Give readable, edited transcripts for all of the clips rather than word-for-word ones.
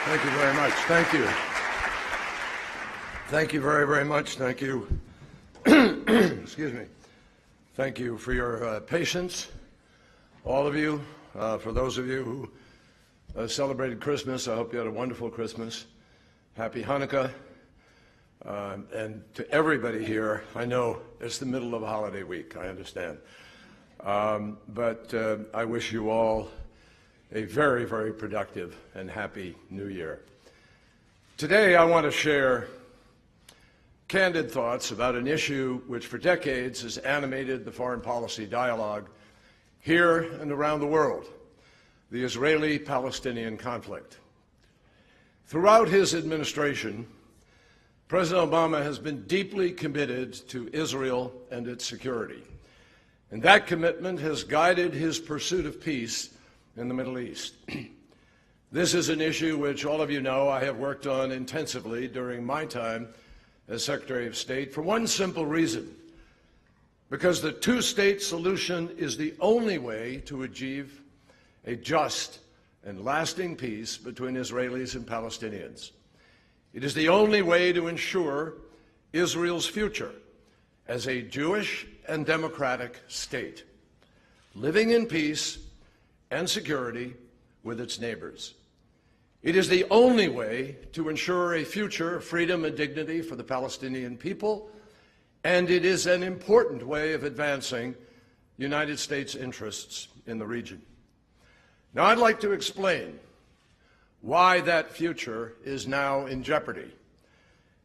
Thank you very much. Thank you. Thank you very, very much. Thank you. Excuse me. Thank you for your patience, all of you. For those of you who celebrated Christmas, I hope you had a wonderful Christmas. Happy Hanukkah. And to everybody here, I know it's the middle of a holiday week, I understand. But I wish you all a very, very productive and happy New Year. Today I want to share candid thoughts about an issue which for decades has animated the foreign policy dialogue here and around the world, the Israeli-Palestinian conflict. Throughout his administration, President Obama has been deeply committed to Israel and its security, and that commitment has guided his pursuit of peace in the Middle East. This is an issue which all of you know I have worked on intensively during my time as Secretary of State for one simple reason: because the two-state solution is the only way to achieve a just and lasting peace between Israelis and Palestinians. It is the only way to ensure Israel's future as a Jewish and democratic state, living in peace and security with its neighbors. It is the only way to ensure a future of freedom and dignity for the Palestinian people, and it is an important way of advancing United States interests in the region. Now, I'd like to explain why that future is now in jeopardy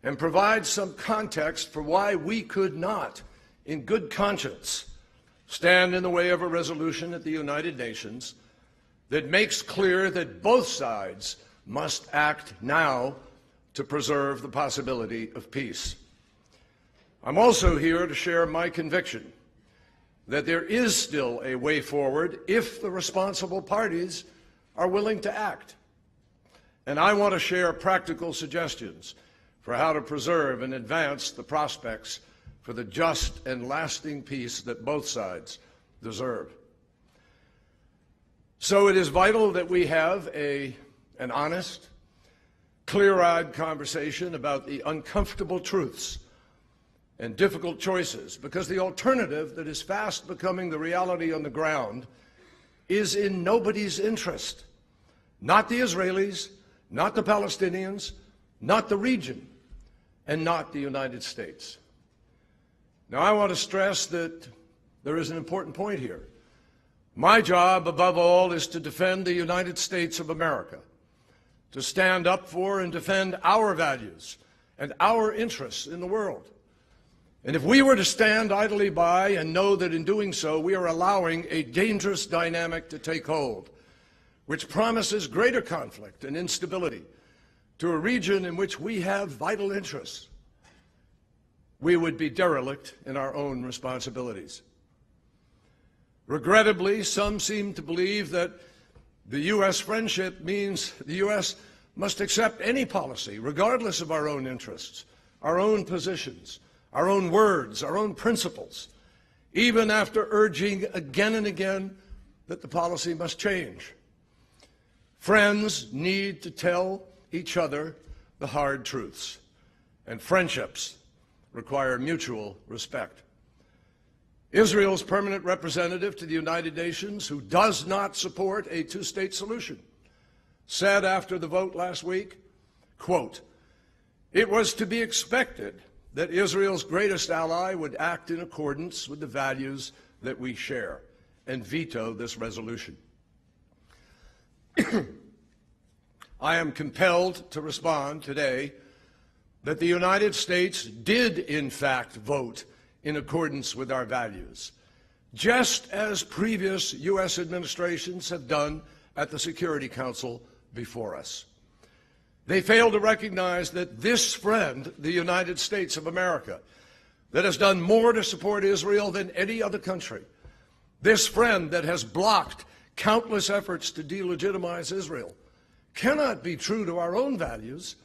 and provide some context for why we could not, in good conscience, stand in the way of a resolution at the United Nations that makes clear that both sides must act now to preserve the possibility of peace. I'm also here to share my conviction that there is still a way forward if the responsible parties are willing to act. And I want to share practical suggestions for how to preserve and advance the prospects for the just and lasting peace that both sides deserve. So it is vital that we have an honest, clear-eyed conversation about the uncomfortable truths and difficult choices, because the alternative that is fast becoming the reality on the ground is in nobody's interest. Not the Israelis, not the Palestinians, not the region, and not the United States. Now, I want to stress that there is an important point here. My job, above all, is to defend the United States of America, to stand up for and defend our values and our interests in the world. And if we were to stand idly by and know that in doing so we are allowing a dangerous dynamic to take hold, which promises greater conflict and instability to a region in which we have vital interests, we would be derelict in our own responsibilities. Regrettably, some seem to believe that the U.S. friendship means the U.S. must accept any policy, regardless of our own interests, our own positions, our own words, our own principles, even after urging again and again that the policy must change. Friends need to tell each other the hard truths, and friendships require mutual respect. Israel's permanent representative to the United Nations, who does not support a two-state solution, said after the vote last week, quote, "It was to be expected that Israel's greatest ally would act in accordance with the values that we share and veto this resolution." I am compelled to respond today that the United States did, in fact, vote in accordance with our values, just as previous U.S. administrations have done at the Security Council before us. They fail to recognize that this friend, the United States of America, that has done more to support Israel than any other country, this friend that has blocked countless efforts to delegitimize Israel, cannot be true to our own values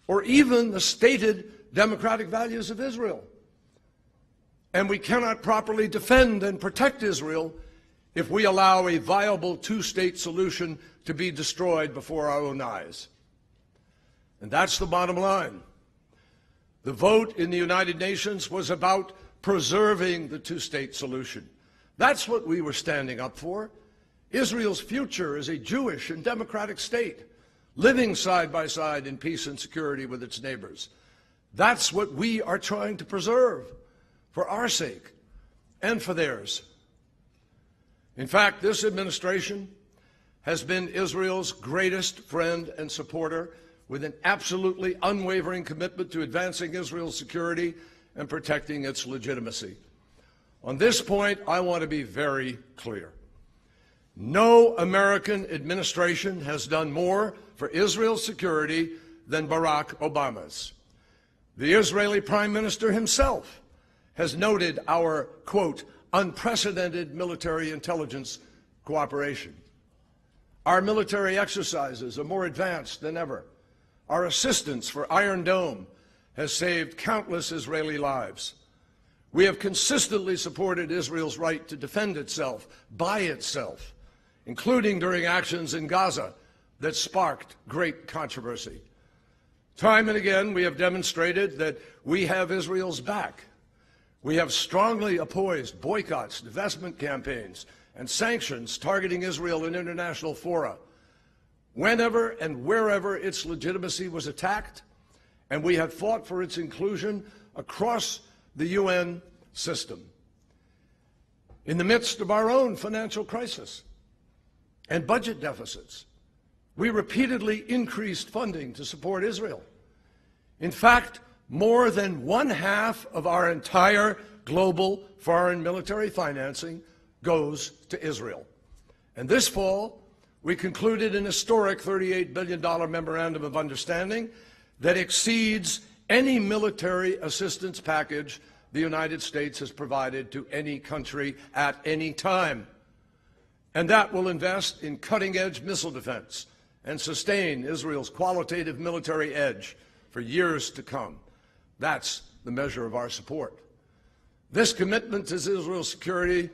or even the stated democratic values of Israel. And we cannot properly defend and protect Israel if we allow a viable two-state solution to be destroyed before our own eyes. And that's the bottom line. The vote in the United Nations was about preserving the two-state solution. That's what we were standing up for. Israel's future as a Jewish and democratic state, living side by side in peace and security with its neighbors. That's what we are trying to preserve for our sake and for theirs. In fact, this administration has been Israel's greatest friend and supporter, with an absolutely unwavering commitment to advancing Israel's security and protecting its legitimacy. On this point, I want to be very clear. No American administration has done more for Israel's security than Barack Obama's. The Israeli Prime Minister himself has noted our, quote, unprecedented military intelligence cooperation. Our military exercises are more advanced than ever. Our assistance for Iron Dome has saved countless Israeli lives. We have consistently supported Israel's right to defend itself by itself, including during actions in Gaza that sparked great controversy. Time and again, we have demonstrated that we have Israel's back. We have strongly opposed boycotts, divestment campaigns, and sanctions targeting Israel in international fora, whenever and wherever its legitimacy was attacked, and we have fought for its inclusion across the UN system. In the midst of our own financial crisis and budget deficits, we repeatedly increased funding to support Israel. In fact, more than one-half of our entire global foreign military financing goes to Israel. And this fall, we concluded an historic $38 billion memorandum of understanding that exceeds any military assistance package the United States has provided to any country at any time. And that will invest in cutting-edge missile defense and sustain Israel's qualitative military edge for years to come. That's the measure of our support. This commitment to Israel's security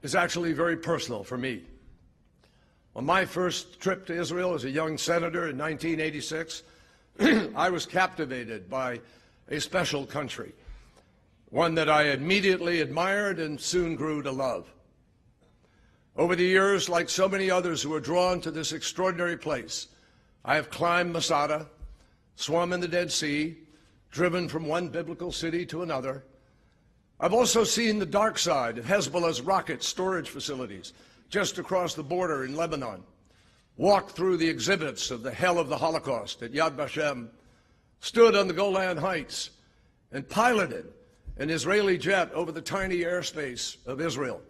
is actually very personal for me. On my first trip to Israel as a young senator in 1986, I was captivated by a special country, one that I immediately admired and soon grew to love. Over the years, like so many others who are drawn to this extraordinary place, I have climbed Masada, swum in the Dead Sea, driven from one biblical city to another. I've also seen the dark side of Hezbollah's rocket storage facilities just across the border in Lebanon, walked through the exhibits of the hell of the Holocaust at Yad Vashem, stood on the Golan Heights, and piloted an Israeli jet over the tiny airspace of Israel,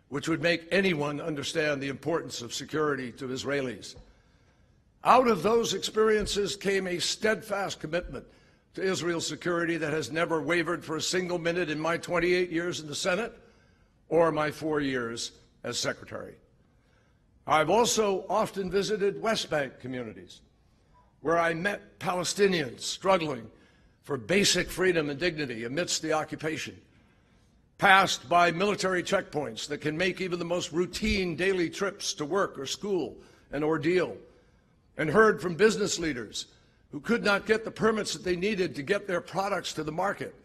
which would make anyone understand the importance of security to Israelis. Out of those experiences came a steadfast commitment to Israel's security that has never wavered for a single minute in my 28 years in the Senate or my 4 years as secretary. I've also often visited West Bank communities where I met Palestinians struggling for basic freedom and dignity amidst the occupation, passed by military checkpoints that can make even the most routine daily trips to work or school an ordeal, and heard from business leaders who could not get the permits that they needed to get their products to the market,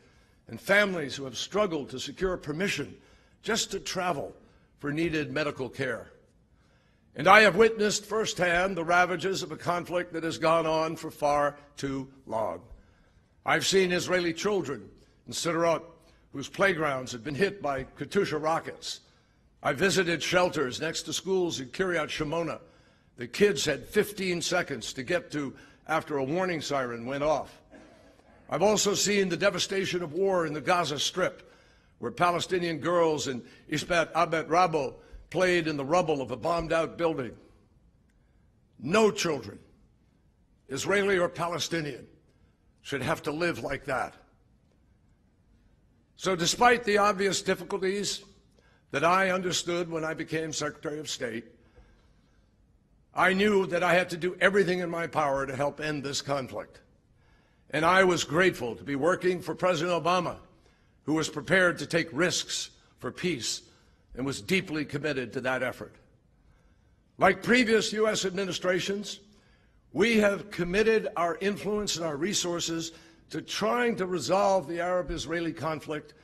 and families who have struggled to secure permission just to travel for needed medical care. And I have witnessed firsthand the ravages of a conflict that has gone on for far too long. I've seen Israeli children in Sderot whose playgrounds had been hit by Katyusha rockets. I visited shelters next to schools in Kiryat Shimona. The kids had 15 seconds to get to after a warning siren went off. I've also seen the devastation of war in the Gaza Strip, where Palestinian girls in Isbat Abed Rabo played in the rubble of a bombed-out building. No children, Israeli or Palestinian, should have to live like that. So despite the obvious difficulties that I understood when I became Secretary of State, I knew that I had to do everything in my power to help end this conflict. And I was grateful to be working for President Obama, who was prepared to take risks for peace and was deeply committed to that effort. Like previous U.S. administrations, We have committed our influence and our resources to trying to resolve the Arab-Israeli conflict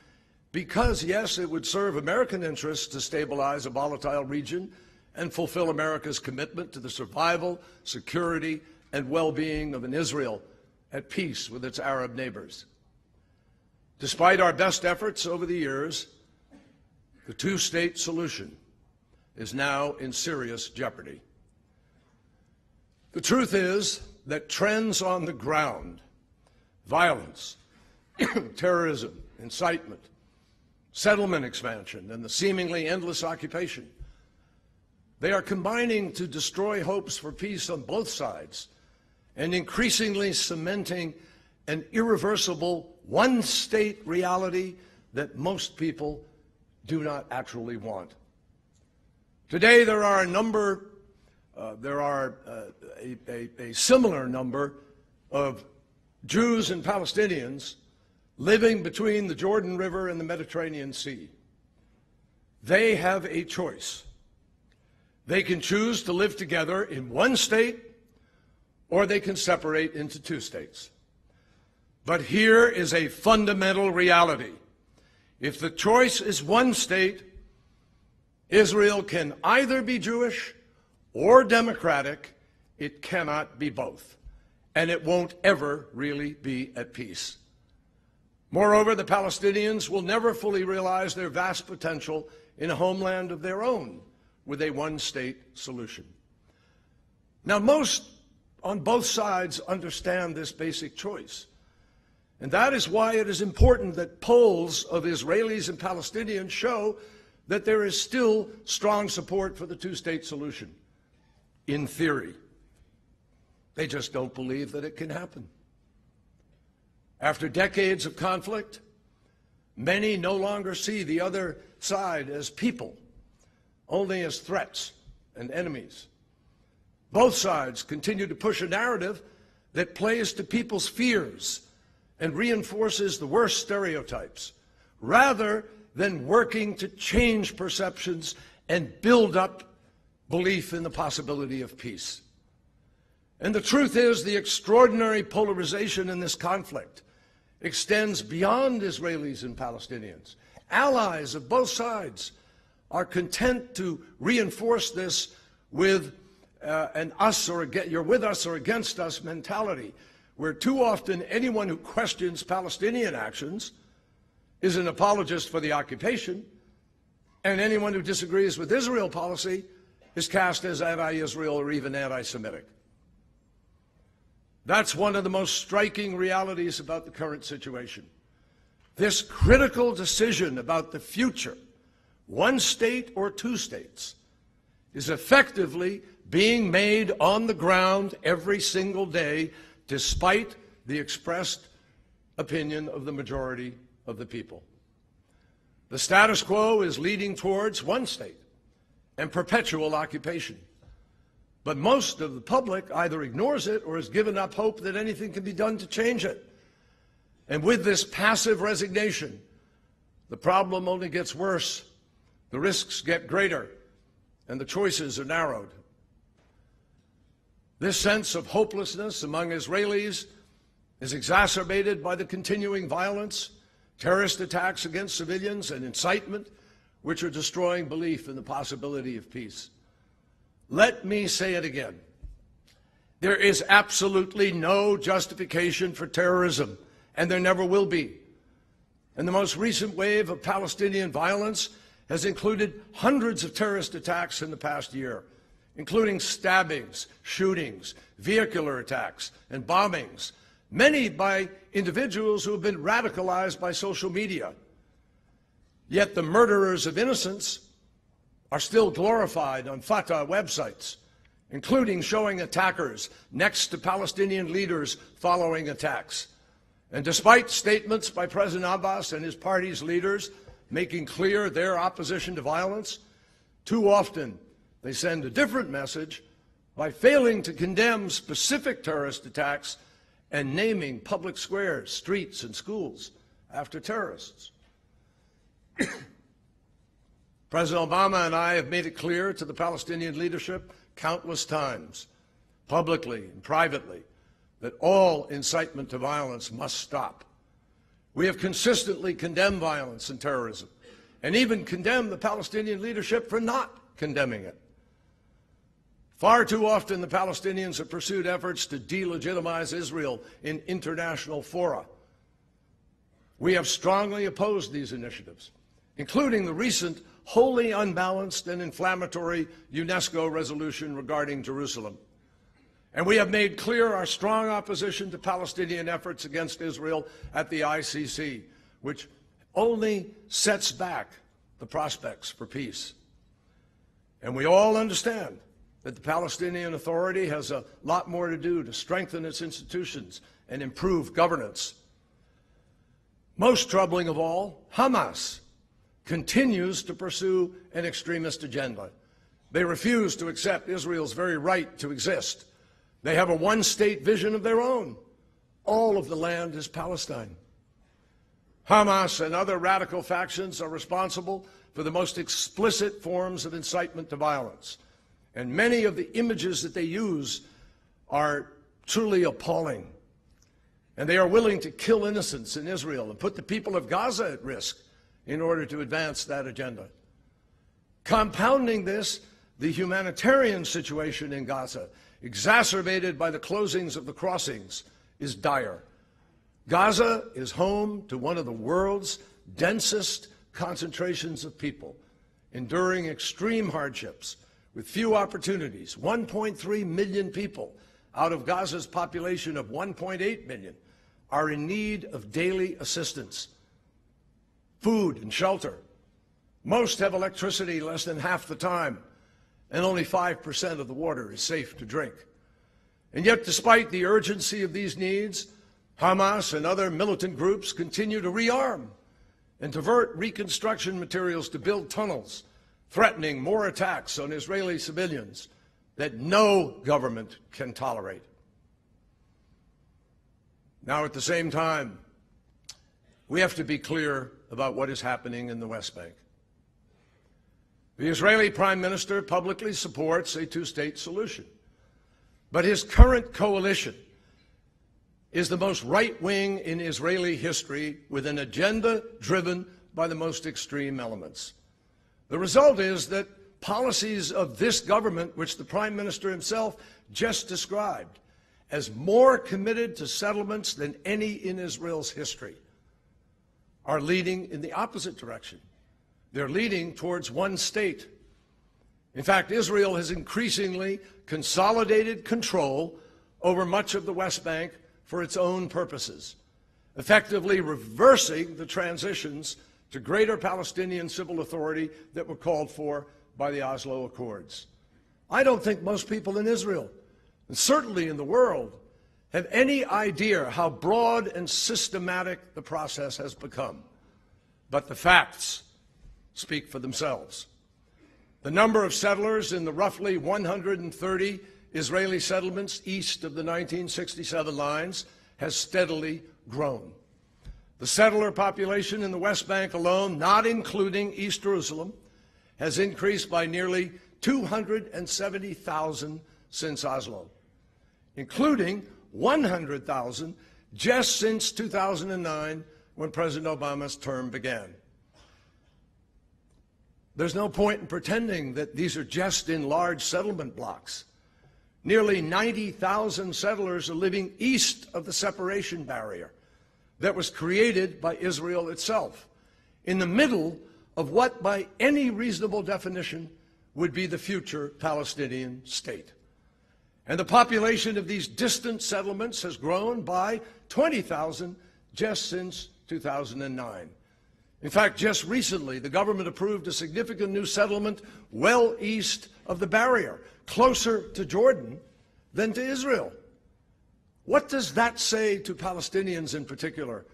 because, yes, it would serve American interests to stabilize a volatile region and fulfill America's commitment to the survival, security, and well-being of an Israel at peace with its Arab neighbors. Despite our best efforts over the years, the two-state solution is now in serious jeopardy. The truth is that trends on the ground, violence, terrorism, incitement, settlement expansion, and the seemingly endless occupation, they are combining to destroy hopes for peace on both sides and increasingly cementing an irreversible one-state reality that most people do not actually want. Today, there are a similar number of Jews and Palestinians living between the Jordan River and the Mediterranean Sea. They have a choice. They can choose to live together in one state, or they can separate into two states. But here is a fundamental reality. If the choice is one state, Israel can either be Jewish or democratic. It cannot be both. And it won't ever really be at peace. Moreover, the Palestinians will never fully realize their vast potential in a homeland of their own with a one-state solution. Now, most on both sides understand this basic choice. And that is why it is important that polls of Israelis and Palestinians show that there is still strong support for the two-state solution, in theory. They just don't believe that it can happen. After decades of conflict, many no longer see the other side as people, only as threats and enemies. Both sides continue to push a narrative that plays to people's fears and reinforces the worst stereotypes, rather than working to change perceptions and build up belief in the possibility of peace. And the truth is, the extraordinary polarization in this conflict extends beyond Israelis and Palestinians. Allies of both sides are content to reinforce this with an us or you're with us or against us mentality, where too often anyone who questions Palestinian actions is an apologist for the occupation, and anyone who disagrees with Israel policy is cast as anti-Israel or even anti-Semitic. That's one of the most striking realities about the current situation. This critical decision about the future, one state or two states, is effectively being made on the ground every single day, despite the expressed opinion of the majority of the people. The status quo is leading towards one state and perpetual occupation. But most of the public either ignores it or has given up hope that anything can be done to change it. And with this passive resignation, the problem only gets worse, the risks get greater, and the choices are narrowed. This sense of hopelessness among Israelis is exacerbated by the continuing violence, terrorist attacks against civilians, and incitement, which are destroying belief in the possibility of peace. Let me say it again. There is absolutely no justification for terrorism, and there never will be. And the most recent wave of Palestinian violence has included hundreds of terrorist attacks in the past year, including stabbings, shootings, vehicular attacks, and bombings, many by individuals who have been radicalized by social media. Yet the murderers of innocents are still glorified on Fatah websites, including showing attackers next to Palestinian leaders following attacks. And despite statements by President Abbas and his party's leaders making clear their opposition to violence, too often they send a different message by failing to condemn specific terrorist attacks and naming public squares, streets, and schools after terrorists. President Obama and I have made it clear to the Palestinian leadership countless times publicly and privately, that all incitement to violence must stop. We have consistently condemned violence and terrorism, and even condemned the Palestinian leadership for not condemning it. Far too often, the Palestinians have pursued efforts to delegitimize Israel in international fora. We have strongly opposed these initiatives, including the recent wholly unbalanced and inflammatory UNESCO resolution regarding Jerusalem. And we have made clear our strong opposition to Palestinian efforts against Israel at the ICC, which only sets back the prospects for peace. And we all understand that the Palestinian Authority has a lot more to do to strengthen its institutions and improve governance. Most troubling of all, Hamas continues to pursue an extremist agenda. They refuse to accept Israel's very right to exist. They have a one-state vision of their own. All of the land is Palestine. Hamas and other radical factions are responsible for the most explicit forms of incitement to violence. And many of the images that they use are truly appalling. And they are willing to kill innocents in Israel and put the people of Gaza at risk in order to advance that agenda. Compounding this, the humanitarian situation in Gaza, exacerbated by the closings of the crossings, is dire. Gaza is home to one of the world's densest concentrations of people, enduring extreme hardships with few opportunities. 1.3 million people out of Gaza's population of 1.8 million are in need of daily assistance, food and shelter. Most have electricity less than half the time, and only 5% of the water is safe to drink. And yet, despite the urgency of these needs, Hamas and other militant groups continue to rearm and divert reconstruction materials to build tunnels, threatening more attacks on Israeli civilians that no government can tolerate. Now, at the same time, we have to be clear about what is happening in the West Bank. The Israeli Prime Minister publicly supports a two-state solution, but his current coalition is the most right-wing in Israeli history, with an agenda driven by the most extreme elements. The result is that policies of this government, which the Prime Minister himself just described as more committed to settlements than any in Israel's history, are leading in the opposite direction. They're leading towards one state. In fact, Israel has increasingly consolidated control over much of the West Bank for its own purposes, effectively reversing the transitions to greater Palestinian civil authority that were called for by the Oslo Accords. I don't think most people in Israel, and certainly in the world, have any idea how broad and systematic the process has become. But the facts speak for themselves. The number of settlers in the roughly 130 Israeli settlements east of the 1967 lines has steadily grown. The settler population in the West Bank alone, not including East Jerusalem, has increased by nearly 270,000 since Oslo, including 100,000 just since 2009, when President Obama's term began. There's no point in pretending that these are just in large settlement blocks. Nearly 90,000 settlers are living east of the separation barrier that was created by Israel itself, in the middle of what, by any reasonable definition, would be the future Palestinian state. And the population of these distant settlements has grown by 20,000 just since 2009. In fact, just recently, the government approved a significant new settlement well east of the barrier, closer to Jordan than to Israel. What does that say to Palestinians in particular,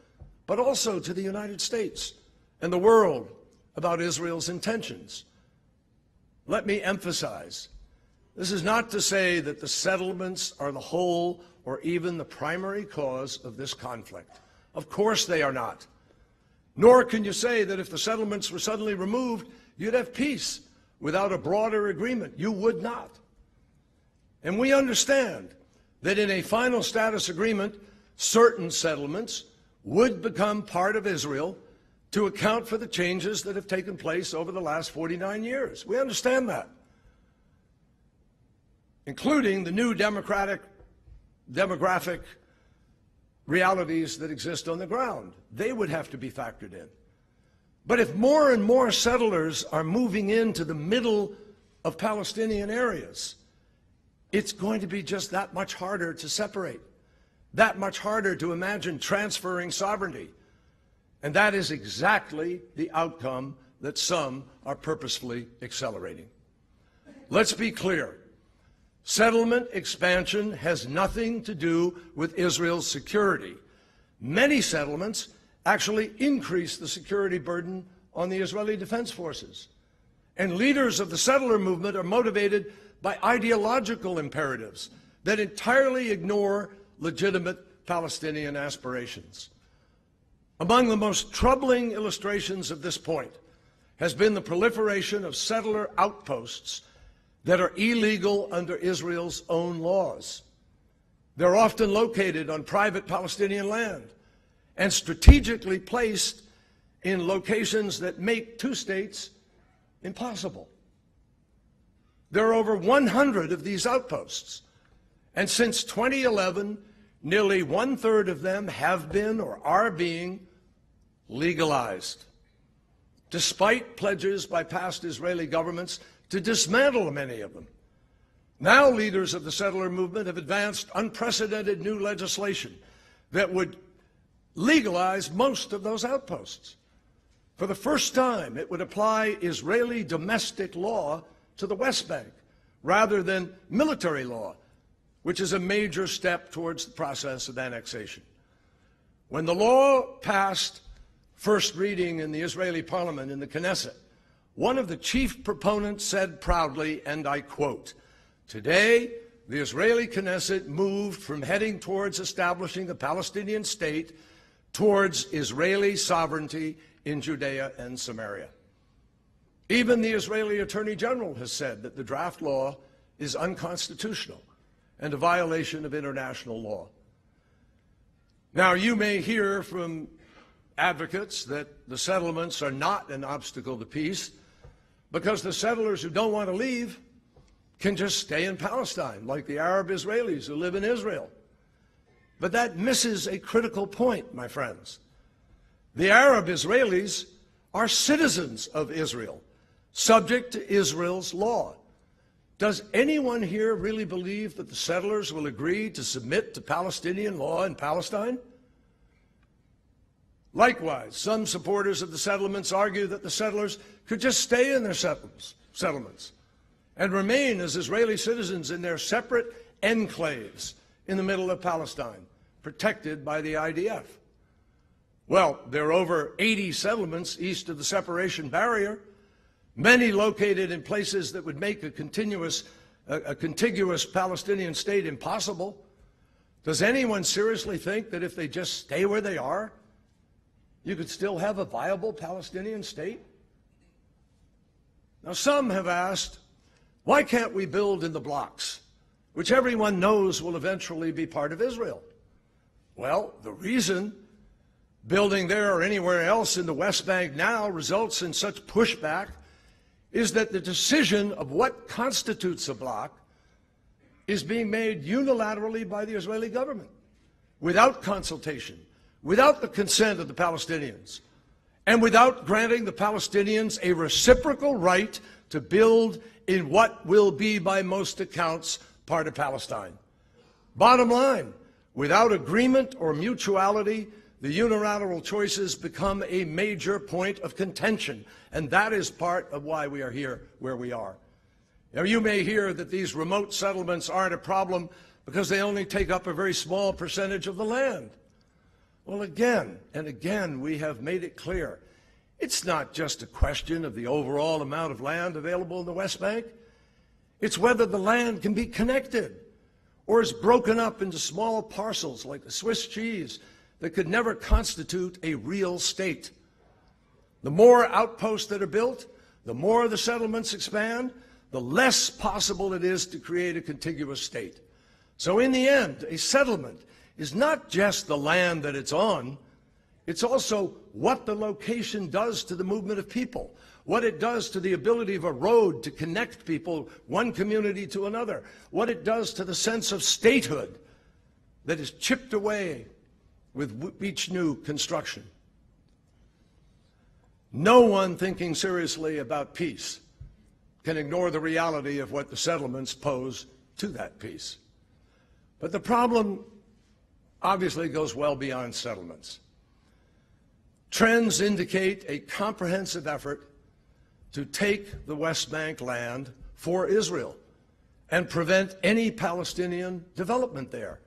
but also to the United States and the world about Israel's intentions? Let me emphasize, this is not to say that the settlements are the whole or even the primary cause of this conflict. Of course they are not. Nor can you say that if the settlements were suddenly removed, you'd have peace without a broader agreement. You would not. And we understand that in a final status agreement, certain settlements would become part of Israel to account for the changes that have taken place over the last 49 years. We understand that, including the new demographic realities that exist on the ground. They would have to be factored in. But if more and more settlers are moving into the middle of Palestinian areas, it's going to be just that much harder to separate, that much harder to imagine transferring sovereignty. And that is exactly the outcome that some are purposefully accelerating. Let's be clear. Settlement expansion has nothing to do with Israel's security. Many settlements actually increase the security burden on the Israeli Defense Forces. And leaders of the settler movement are motivated by ideological imperatives that entirely ignore legitimate Palestinian aspirations. Among the most troubling illustrations of this point has been the proliferation of settler outposts that are illegal under Israel's own laws. They're often located on private Palestinian land and strategically placed in locations that make two states impossible. There are over 100 of these outposts, and since 2011, nearly one-third of them have been or are being legalized, despite pledges by past Israeli governments to dismantle many of them. Now leaders of the settler movement have advanced unprecedented new legislation that would legalize most of those outposts. For the first time, it would apply Israeli domestic law to the West Bank rather than military law, which is a major step towards the process of annexation. When the law passed first reading in the Israeli parliament, in the Knesset, one of the chief proponents said proudly, and I quote, "Today, the Israeli Knesset moved from heading towards establishing a Palestinian state towards Israeli sovereignty in Judea and Samaria." Even the Israeli Attorney General has said that the draft law is unconstitutional and a violation of international law. Now, you may hear from advocates that the settlements are not an obstacle to peace because the settlers who don't want to leave can just stay in Palestine, like the Arab Israelis who live in Israel. But that misses a critical point, my friends. The Arab Israelis are citizens of Israel, subject to Israel's law. Does anyone here really believe that the settlers will agree to submit to Palestinian law in Palestine? Likewise, some supporters of the settlements argue that the settlers could just stay in their settlements and remain as Israeli citizens in their separate enclaves in the middle of Palestine, protected by the IDF. Well, there are over 80 settlements east of the separation barrier, many located in places that would make a contiguous Palestinian state impossible. Does anyone seriously think that if they just stay where they are, you could still have a viable Palestinian state? Now, some have asked, why can't we build in the blocks, which everyone knows will eventually be part of Israel? Well, the reason building there or anywhere else in the West Bank now results in such pushback is that the decision of what constitutes a block is being made unilaterally by the Israeli government, without consultation, without the consent of the Palestinians, and without granting the Palestinians a reciprocal right to build in what will be, by most accounts, part of Palestine. Bottom line, without agreement or mutuality, the unilateral choices become a major point of contention, and that is part of why we are here where we are. Now, you may hear that these remote settlements aren't a problem because they only take up a very small percentage of the land. Well, again and again, we have made it clear. It's not just a question of the overall amount of land available in the West Bank. It's whether the land can be connected or is broken up into small parcels like the Swiss cheese that could never constitute a real state. The more outposts that are built, the more the settlements expand, the less possible it is to create a contiguous state. So in the end, a settlement is not just the land that it's on, it's also what the location does to the movement of people, what it does to the ability of a road to connect people, one community to another, what it does to the sense of statehood that is chipped away with each new construction. No one thinking seriously about peace can ignore the reality of what the settlements pose to that peace. But the problem obviously goes well beyond settlements. Trends indicate a comprehensive effort to take the West Bank land for Israel and prevent any Palestinian development there.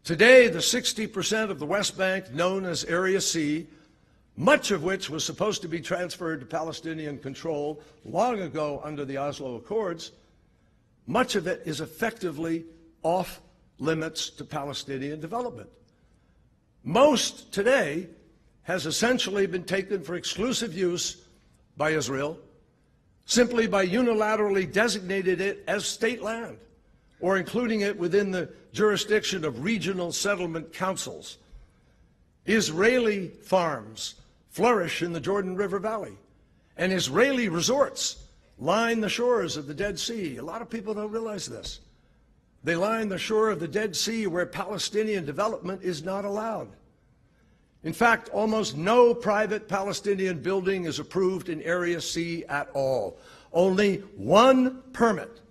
Today, the 60% of the West Bank known as Area C, much of which was supposed to be transferred to Palestinian control long ago under the Oslo Accords, much of it is effectively off limits to Palestinian development. Most today has essentially been taken for exclusive use by Israel simply by unilaterally designating it as state land or including it within the jurisdiction of regional settlement councils. Israeli farms flourish in the Jordan River Valley, and Israeli resorts line the shores of the Dead Sea. A lot of people don't realize this. They line the shore of the Dead Sea where Palestinian development is not allowed. In fact, almost no private Palestinian building is approved in Area C at all. Only one permit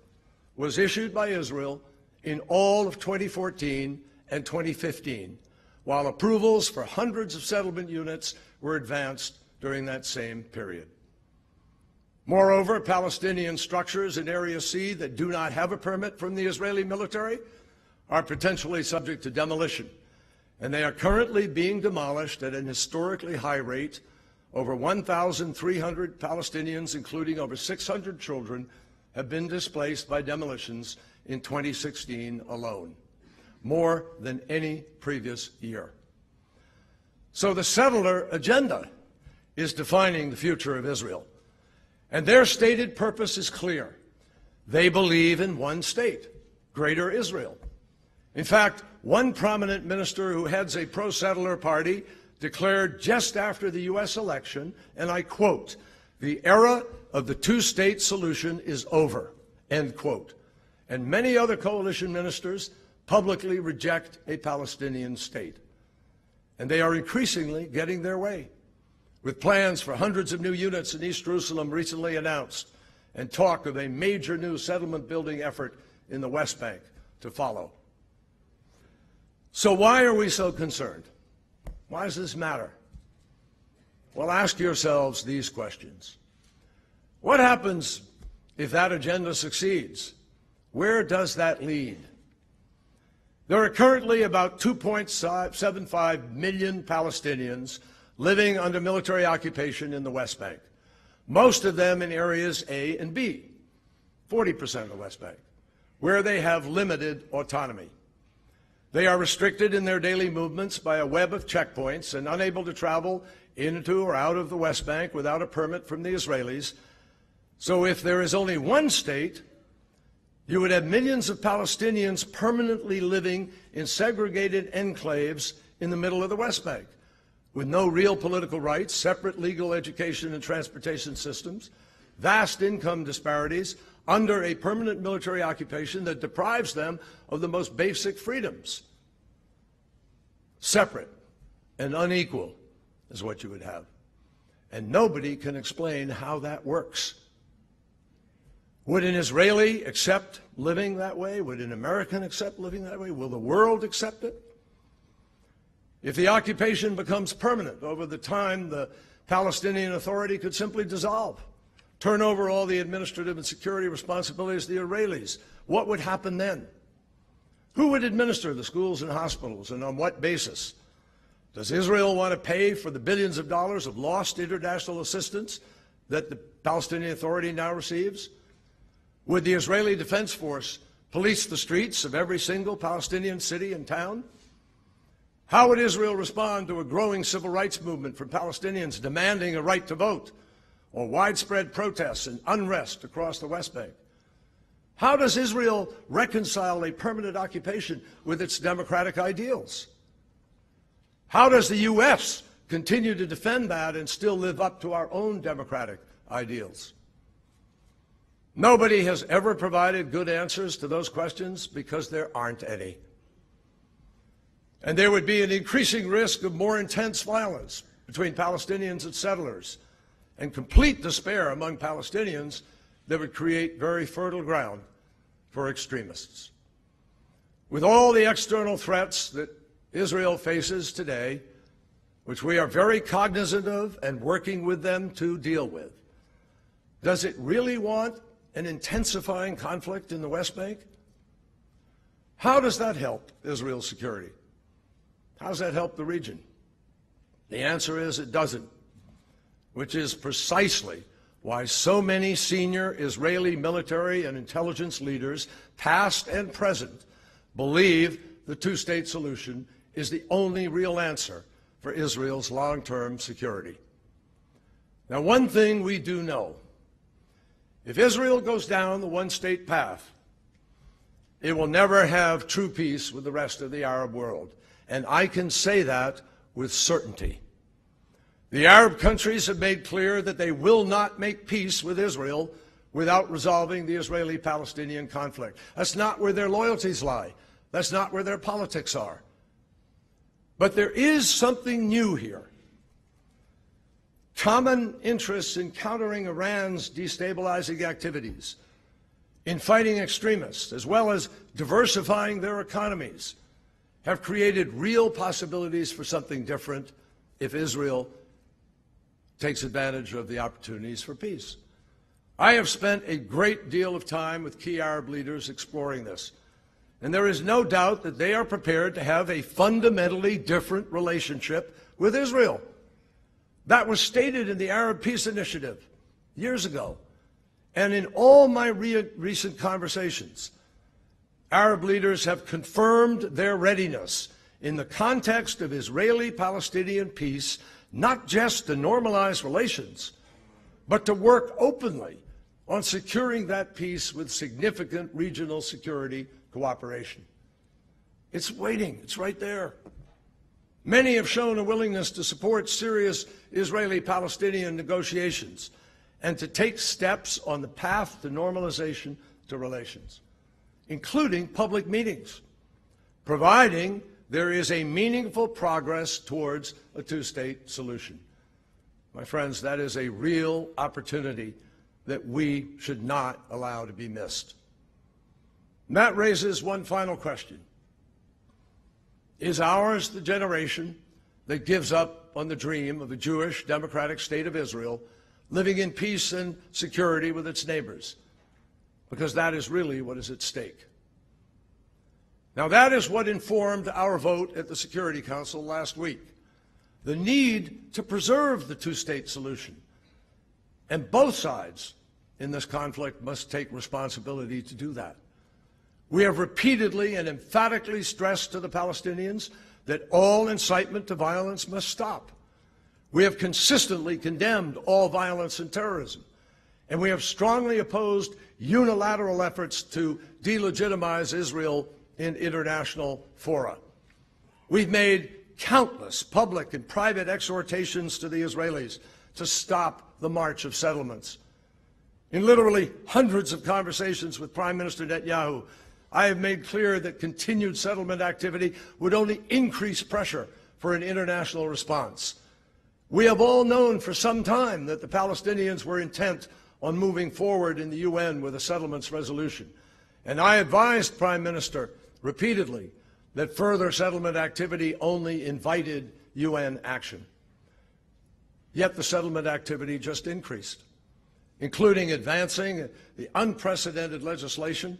was issued by Israel in all of 2014 and 2015, while approvals for hundreds of settlement units were advanced during that same period. Moreover, Palestinian structures in Area C that do not have a permit from the Israeli military are potentially subject to demolition, and they are currently being demolished at an historically high rate. Over 1,300 Palestinians, including over 600 children, have been displaced by demolitions in 2016 alone, more than any previous year. So the settler agenda is defining the future of Israel, and their stated purpose is clear. They believe in one state, Greater Israel. In fact, one prominent minister who heads a pro-settler party declared just after the U.S. election, and I quote, "The era of the two-state solution is over," end quote. And many other coalition ministers publicly reject a Palestinian state. And they are increasingly getting their way, with plans for hundreds of new units in East Jerusalem recently announced, and talk of a major new settlement building effort in the West Bank to follow. So why are we so concerned? Why does this matter? Well, ask yourselves these questions. What happens if that agenda succeeds? Where does that lead? There are currently about 2.75 million Palestinians living under military occupation in the West Bank, most of them in areas A and B, 40% of the West Bank, where they have limited autonomy. They are restricted in their daily movements by a web of checkpoints and unable to travel into or out of the West Bank without a permit from the Israelis. So if there is only one state, you would have millions of Palestinians permanently living in segregated enclaves in the middle of the West Bank, with no real political rights, separate legal education and transportation systems, vast income disparities, under a permanent military occupation that deprives them of the most basic freedoms. Separate and unequal is what you would have. And nobody can explain how that works. Would an Israeli accept living that way? Would an American accept living that way? Will the world accept it? If the occupation becomes permanent over the time, the Palestinian Authority could simply dissolve, turn over all the administrative and security responsibilities to the Israelis. What would happen then? Who would administer the schools and hospitals, and on what basis? Does Israel want to pay for the billions of dollars of lost international assistance that the Palestinian Authority now receives? Would the Israeli Defense Force police the streets of every single Palestinian city and town? How would Israel respond to a growing civil rights movement from Palestinians demanding a right to vote, or widespread protests and unrest across the West Bank? How does Israel reconcile a permanent occupation with its democratic ideals? How does the U.S. continue to defend that and still live up to our own democratic ideals? Nobody has ever provided good answers to those questions because there aren't any. And there would be an increasing risk of more intense violence between Palestinians and settlers and complete despair among Palestinians that would create very fertile ground for extremists. With all the external threats that Israel faces today, which we are very cognizant of and working with them to deal with, does it really want an intensifying conflict in the West Bank? How does that help Israel's security? How does that help the region? The answer is it doesn't, which is precisely why so many senior Israeli military and intelligence leaders, past and present, believe the two-state solution is the only real answer for Israel's long-term security. Now, one thing we do know: if Israel goes down the one-state path, it will never have true peace with the rest of the Arab world. And I can say that with certainty. The Arab countries have made clear that they will not make peace with Israel without resolving the Israeli-Palestinian conflict. That's not where their loyalties lie. That's not where their politics are. But there is something new here. Common interests in countering Iran's destabilizing activities, in fighting extremists, as well as diversifying their economies, have created real possibilities for something different if Israel takes advantage of the opportunities for peace. I have spent a great deal of time with key Arab leaders exploring this, and there is no doubt that they are prepared to have a fundamentally different relationship with Israel. That was stated in the Arab Peace Initiative years ago. And in all my recent conversations, Arab leaders have confirmed their readiness in the context of Israeli-Palestinian peace, not just to normalize relations, but to work openly on securing that peace with significant regional security cooperation. It's waiting. It's right there. Many have shown a willingness to support serious Israeli-Palestinian negotiations and to take steps on the path to normalization to relations, including public meetings, providing there is a meaningful progress towards a two-state solution. My friends, that is a real opportunity that we should not allow to be missed. And that raises one final question. Is ours the generation that gives up on the dream of a Jewish democratic state of Israel living in peace and security with its neighbors? Because that is really what is at stake. Now, that is what informed our vote at the Security Council last week. The need to preserve the two-state solution. And both sides in this conflict must take responsibility to do that. We have repeatedly and emphatically stressed to the Palestinians that all incitement to violence must stop. We have consistently condemned all violence and terrorism. And we have strongly opposed unilateral efforts to delegitimize Israel in international fora. We've made countless public and private exhortations to the Israelis to stop the march of settlements. In literally hundreds of conversations with Prime Minister Netanyahu, I have made clear that continued settlement activity would only increase pressure for an international response. We have all known for some time that the Palestinians were intent on moving forward in the UN with a settlements resolution. And I advised Prime Minister repeatedly that further settlement activity only invited UN action. Yet the settlement activity just increased, including advancing the unprecedented legislation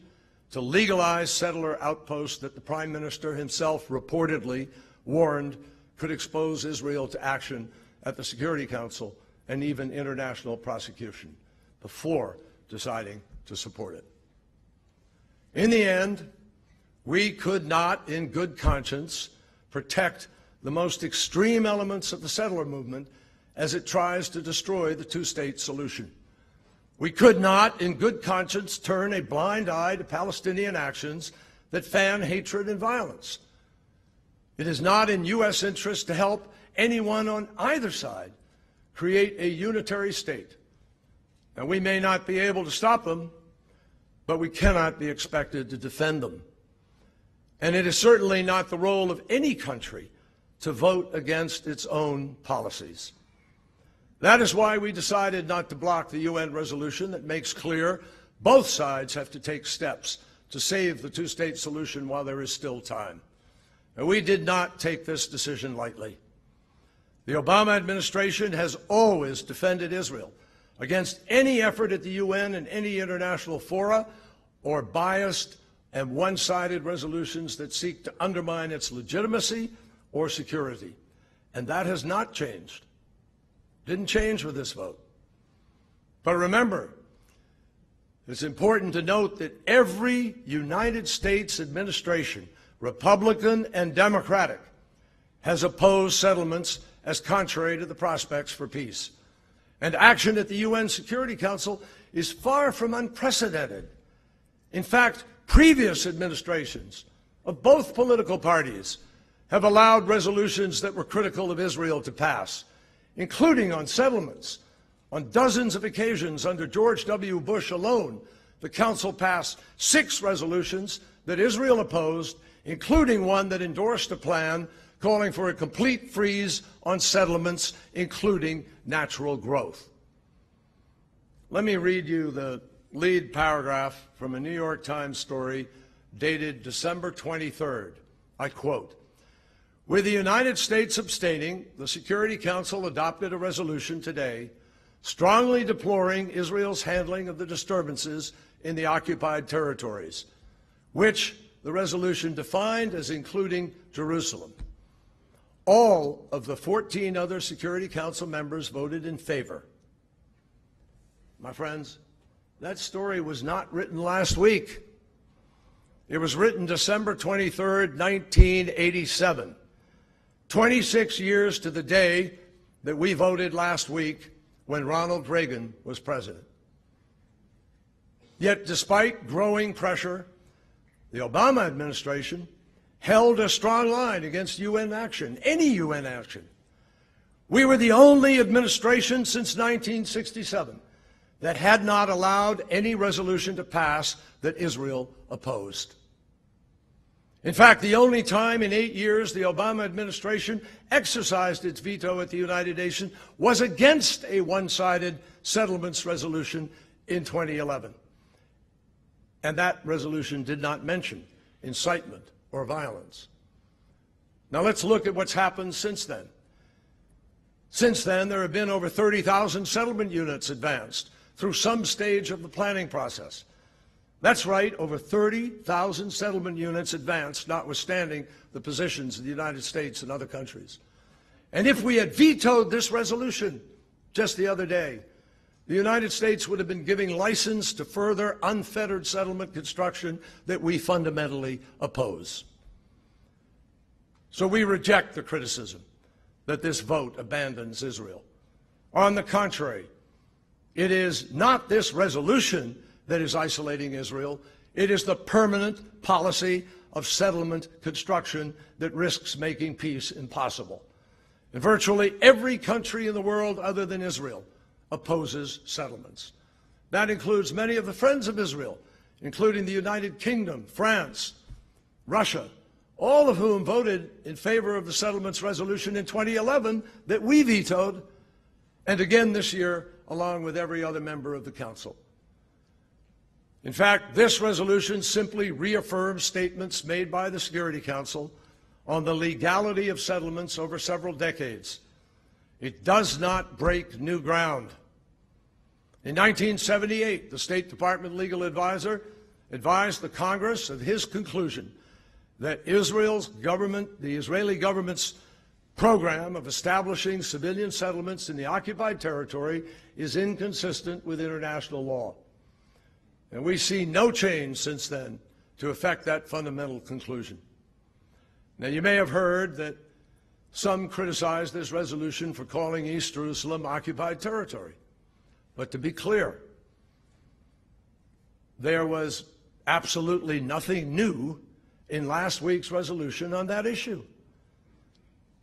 to legalize settler outposts that the Prime Minister himself reportedly warned could expose Israel to action at the Security Council and even international prosecution before deciding to support it. In the end, we could not, in good conscience, protect the most extreme elements of the settler movement as it tries to destroy the two-state solution. We could not, in good conscience, turn a blind eye to Palestinian actions that fan hatred and violence. It is not in U.S. interest to help anyone on either side create a unitary state. Now, we may not be able to stop them, but we cannot be expected to defend them. And it is certainly not the role of any country to vote against its own policies. That is why we decided not to block the UN resolution that makes clear both sides have to take steps to save the two-state solution while there is still time. And we did not take this decision lightly. The Obama administration has always defended Israel against any effort at the UN and any international fora or biased and one-sided resolutions that seek to undermine its legitimacy or security. And that has not changed. Didn't change with this vote. But remember, it's important to note that every United States administration, Republican and Democratic, has opposed settlements as contrary to the prospects for peace. And action at the UN Security Council is far from unprecedented. In fact, previous administrations of both political parties have allowed resolutions that were critical of Israel to pass, including on settlements. On dozens of occasions under George W. Bush alone, the Council passed 6 resolutions that Israel opposed, including one that endorsed a plan calling for a complete freeze on settlements, including natural growth. Let me read you the lead paragraph from a New York Times story dated December 23rd. I quote, "With the United States abstaining, the Security Council adopted a resolution today strongly deploring Israel's handling of the disturbances in the occupied territories, which the resolution defined as including Jerusalem. All of the 14 other Security Council members voted in favor." My friends, that story was not written last week. It was written December 23rd, 1987, 26 years to the day that we voted last week when Ronald Reagan was president. Yet, despite growing pressure, the Obama administration held a strong line against UN action, any UN action. We were the only administration since 1967 that had not allowed any resolution to pass that Israel opposed. In fact, the only time in 8 years the Obama administration exercised its veto at the United Nations was against a one-sided settlements resolution in 2011. And that resolution did not mention incitement or violence. Now let's look at what's happened since then. Since then, there have been over 30,000 settlement units advanced through some stage of the planning process. That's right, over 30,000 settlement units advanced, notwithstanding the positions of the United States and other countries. And if we had vetoed this resolution just the other day, the United States would have been giving license to further unfettered settlement construction that we fundamentally oppose. So we reject the criticism that this vote abandons Israel. On the contrary, it is not this resolution that is isolating Israel. It is the permanent policy of settlement construction that risks making peace impossible. And virtually every country in the world other than Israel opposes settlements. That includes many of the friends of Israel, including the United Kingdom, France, Russia, all of whom voted in favor of the settlements resolution in 2011 that we vetoed, and again this year, along with every other member of the Council. In fact, this resolution simply reaffirms statements made by the Security Council on the legality of settlements over several decades. It does not break new ground. In 1978, the State Department legal advisor advised the Congress of his conclusion that Israel's government, the Israeli government's program of establishing civilian settlements in the occupied territory is inconsistent with international law. And we see no change since then to affect that fundamental conclusion. Now, you may have heard that some criticize this resolution for calling East Jerusalem occupied territory. But to be clear, there was absolutely nothing new in last week's resolution on that issue.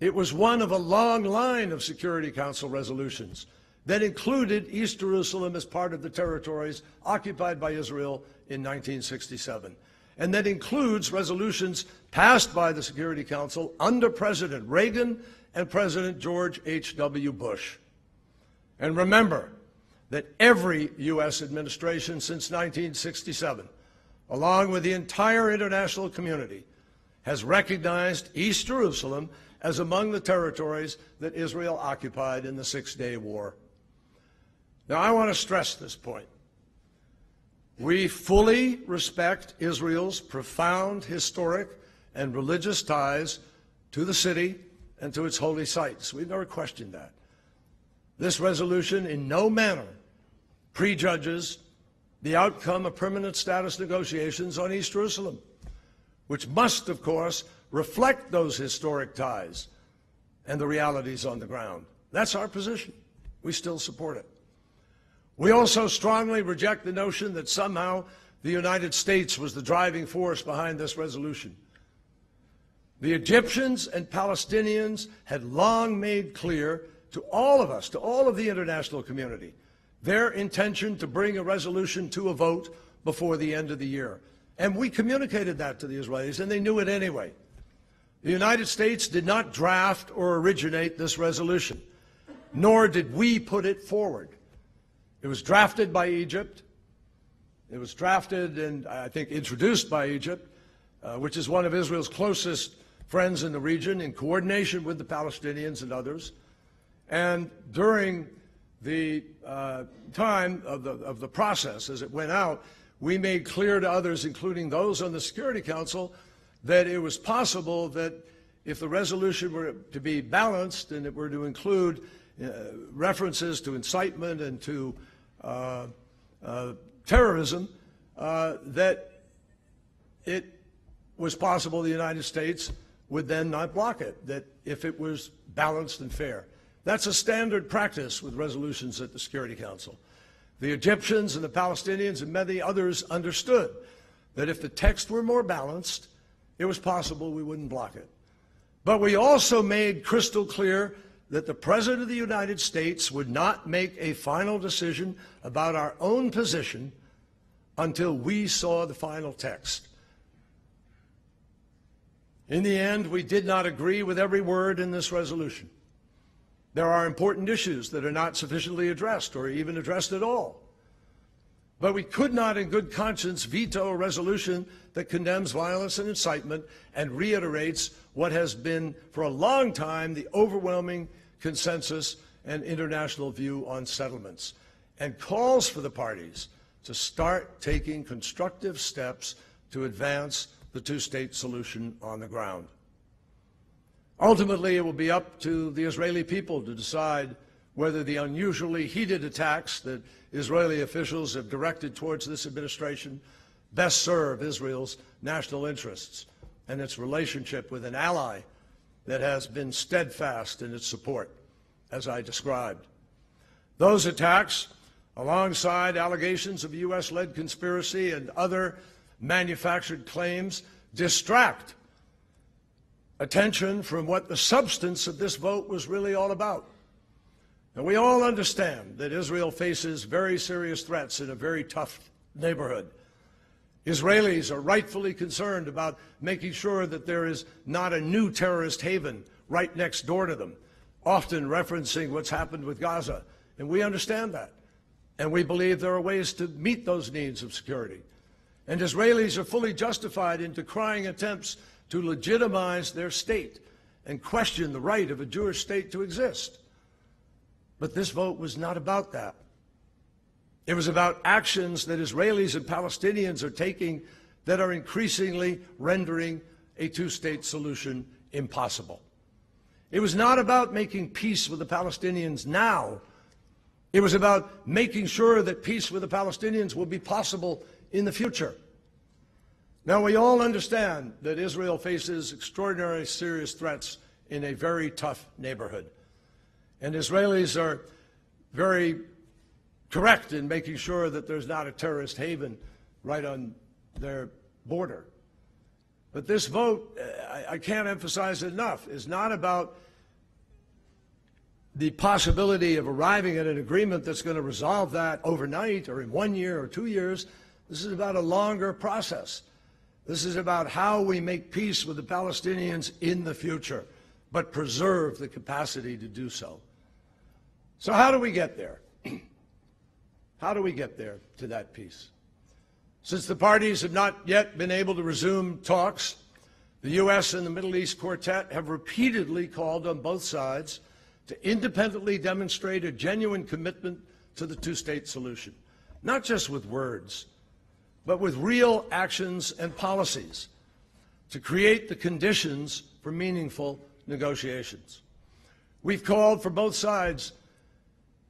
It was one of a long line of Security Council resolutions that included East Jerusalem as part of the territories occupied by Israel in 1967, and that includes resolutions passed by the Security Council under President Reagan and President George H.W. Bush. And remember that every U.S. administration since 1967, along with the entire international community, has recognized East Jerusalem as among the territories that Israel occupied in the Six-Day War. Now, I want to stress this point. We fully respect Israel's profound historic and religious ties to the city and to its holy sites. We've never questioned that. This resolution in no manner prejudges the outcome of permanent status negotiations on East Jerusalem, which must, of course, reflect those historic ties and the realities on the ground. That's our position. We still support it. We also strongly reject the notion that somehow the United States was the driving force behind this resolution. The Egyptians and Palestinians had long made clear to all of us, to all of the international community, their intention to bring a resolution to a vote before the end of the year. And we communicated that to the Israelis, and they knew it anyway. The United States did not draft or originate this resolution, nor did we put it forward. It was drafted by Egypt. It was drafted and, I think, introduced by Egypt, which is one of Israel's closest friends in the region, in coordination with the Palestinians and others. And during the time of the process, as it went out, we made clear to others, including those on the Security Council, that it was possible that if the resolution were to be balanced and it were to include references to incitement and to terrorism, that it was possible the United States would then not block it, that if it was balanced and fair. That's a standard practice with resolutions at the Security Council. The Egyptians and the Palestinians and many others understood that if the text were more balanced, it was possible we wouldn't block it. But we also made crystal clear that the President of the United States would not make a final decision about our own position until we saw the final text. In the end, we did not agree with every word in this resolution. There are important issues that are not sufficiently addressed or even addressed at all. But we could not in good conscience veto a resolution that condemns violence and incitement and reiterates what has been for a long time the overwhelming consensus and international view on settlements, and calls for the parties to start taking constructive steps to advance the two-state solution on the ground. Ultimately, it will be up to the Israeli people to decide whether the unusually heated attacks that Israeli officials have directed towards this administration best serve Israel's national interests and its relationship with an ally that has been steadfast in its support, as I described. Those attacks, alongside allegations of U.S.-led conspiracy and other manufactured claims, distract attention from what the substance of this vote was really all about. And we all understand that Israel faces very serious threats in a very tough neighborhood. Israelis are rightfully concerned about making sure that there is not a new terrorist haven right next door to them, often referencing what's happened with Gaza. And we understand that. And we believe there are ways to meet those needs of security. And Israelis are fully justified in decrying attempts to legitimize their state and question the right of a Jewish state to exist. But this vote was not about that. It was about actions that Israelis and Palestinians are taking that are increasingly rendering a two-state solution impossible. It was not about making peace with the Palestinians now. It was about making sure that peace with the Palestinians will be possible in the future. Now, we all understand that Israel faces extraordinarily serious threats in a very tough neighborhood. And Israelis are very correct in making sure that there's not a terrorist haven right on their border. But this vote, I can't emphasize it enough, is not about the possibility of arriving at an agreement that's going to resolve that overnight or in 1 year or 2 years. This is about a longer process. This is about how we make peace with the Palestinians in the future, but preserve the capacity to do so. So how do we get there? How do we get there to that peace? Since the parties have not yet been able to resume talks, the U.S. and the Middle East Quartet have repeatedly called on both sides to independently demonstrate a genuine commitment to the two-state solution, not just with words, but with real actions and policies to create the conditions for meaningful negotiations. We've called for both sides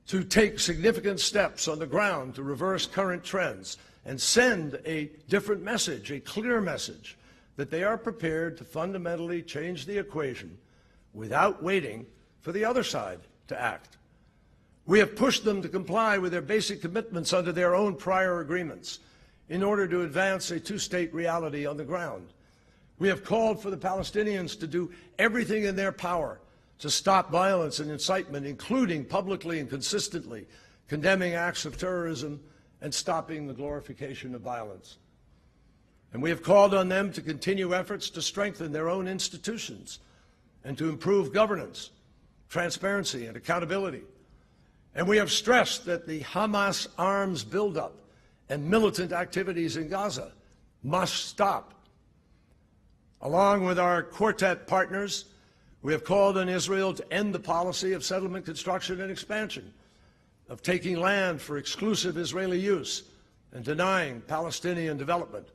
to take significant steps on the ground to reverse current trends and send a different message, a clear message, that they are prepared to fundamentally change the equation without waiting for the other side to act. We have pushed them to comply with their basic commitments under their own prior agreements in order to advance a two-state reality on the ground. We have called for the Palestinians to do everything in their power to stop violence and incitement, including publicly and consistently condemning acts of terrorism and stopping the glorification of violence. And we have called on them to continue efforts to strengthen their own institutions and to improve governance, transparency, and accountability. And we have stressed that the Hamas arms buildup and militant activities in Gaza must stop. Along with our quartet partners, we have called on Israel to end the policy of settlement construction and expansion, of taking land for exclusive Israeli use and denying Palestinian development.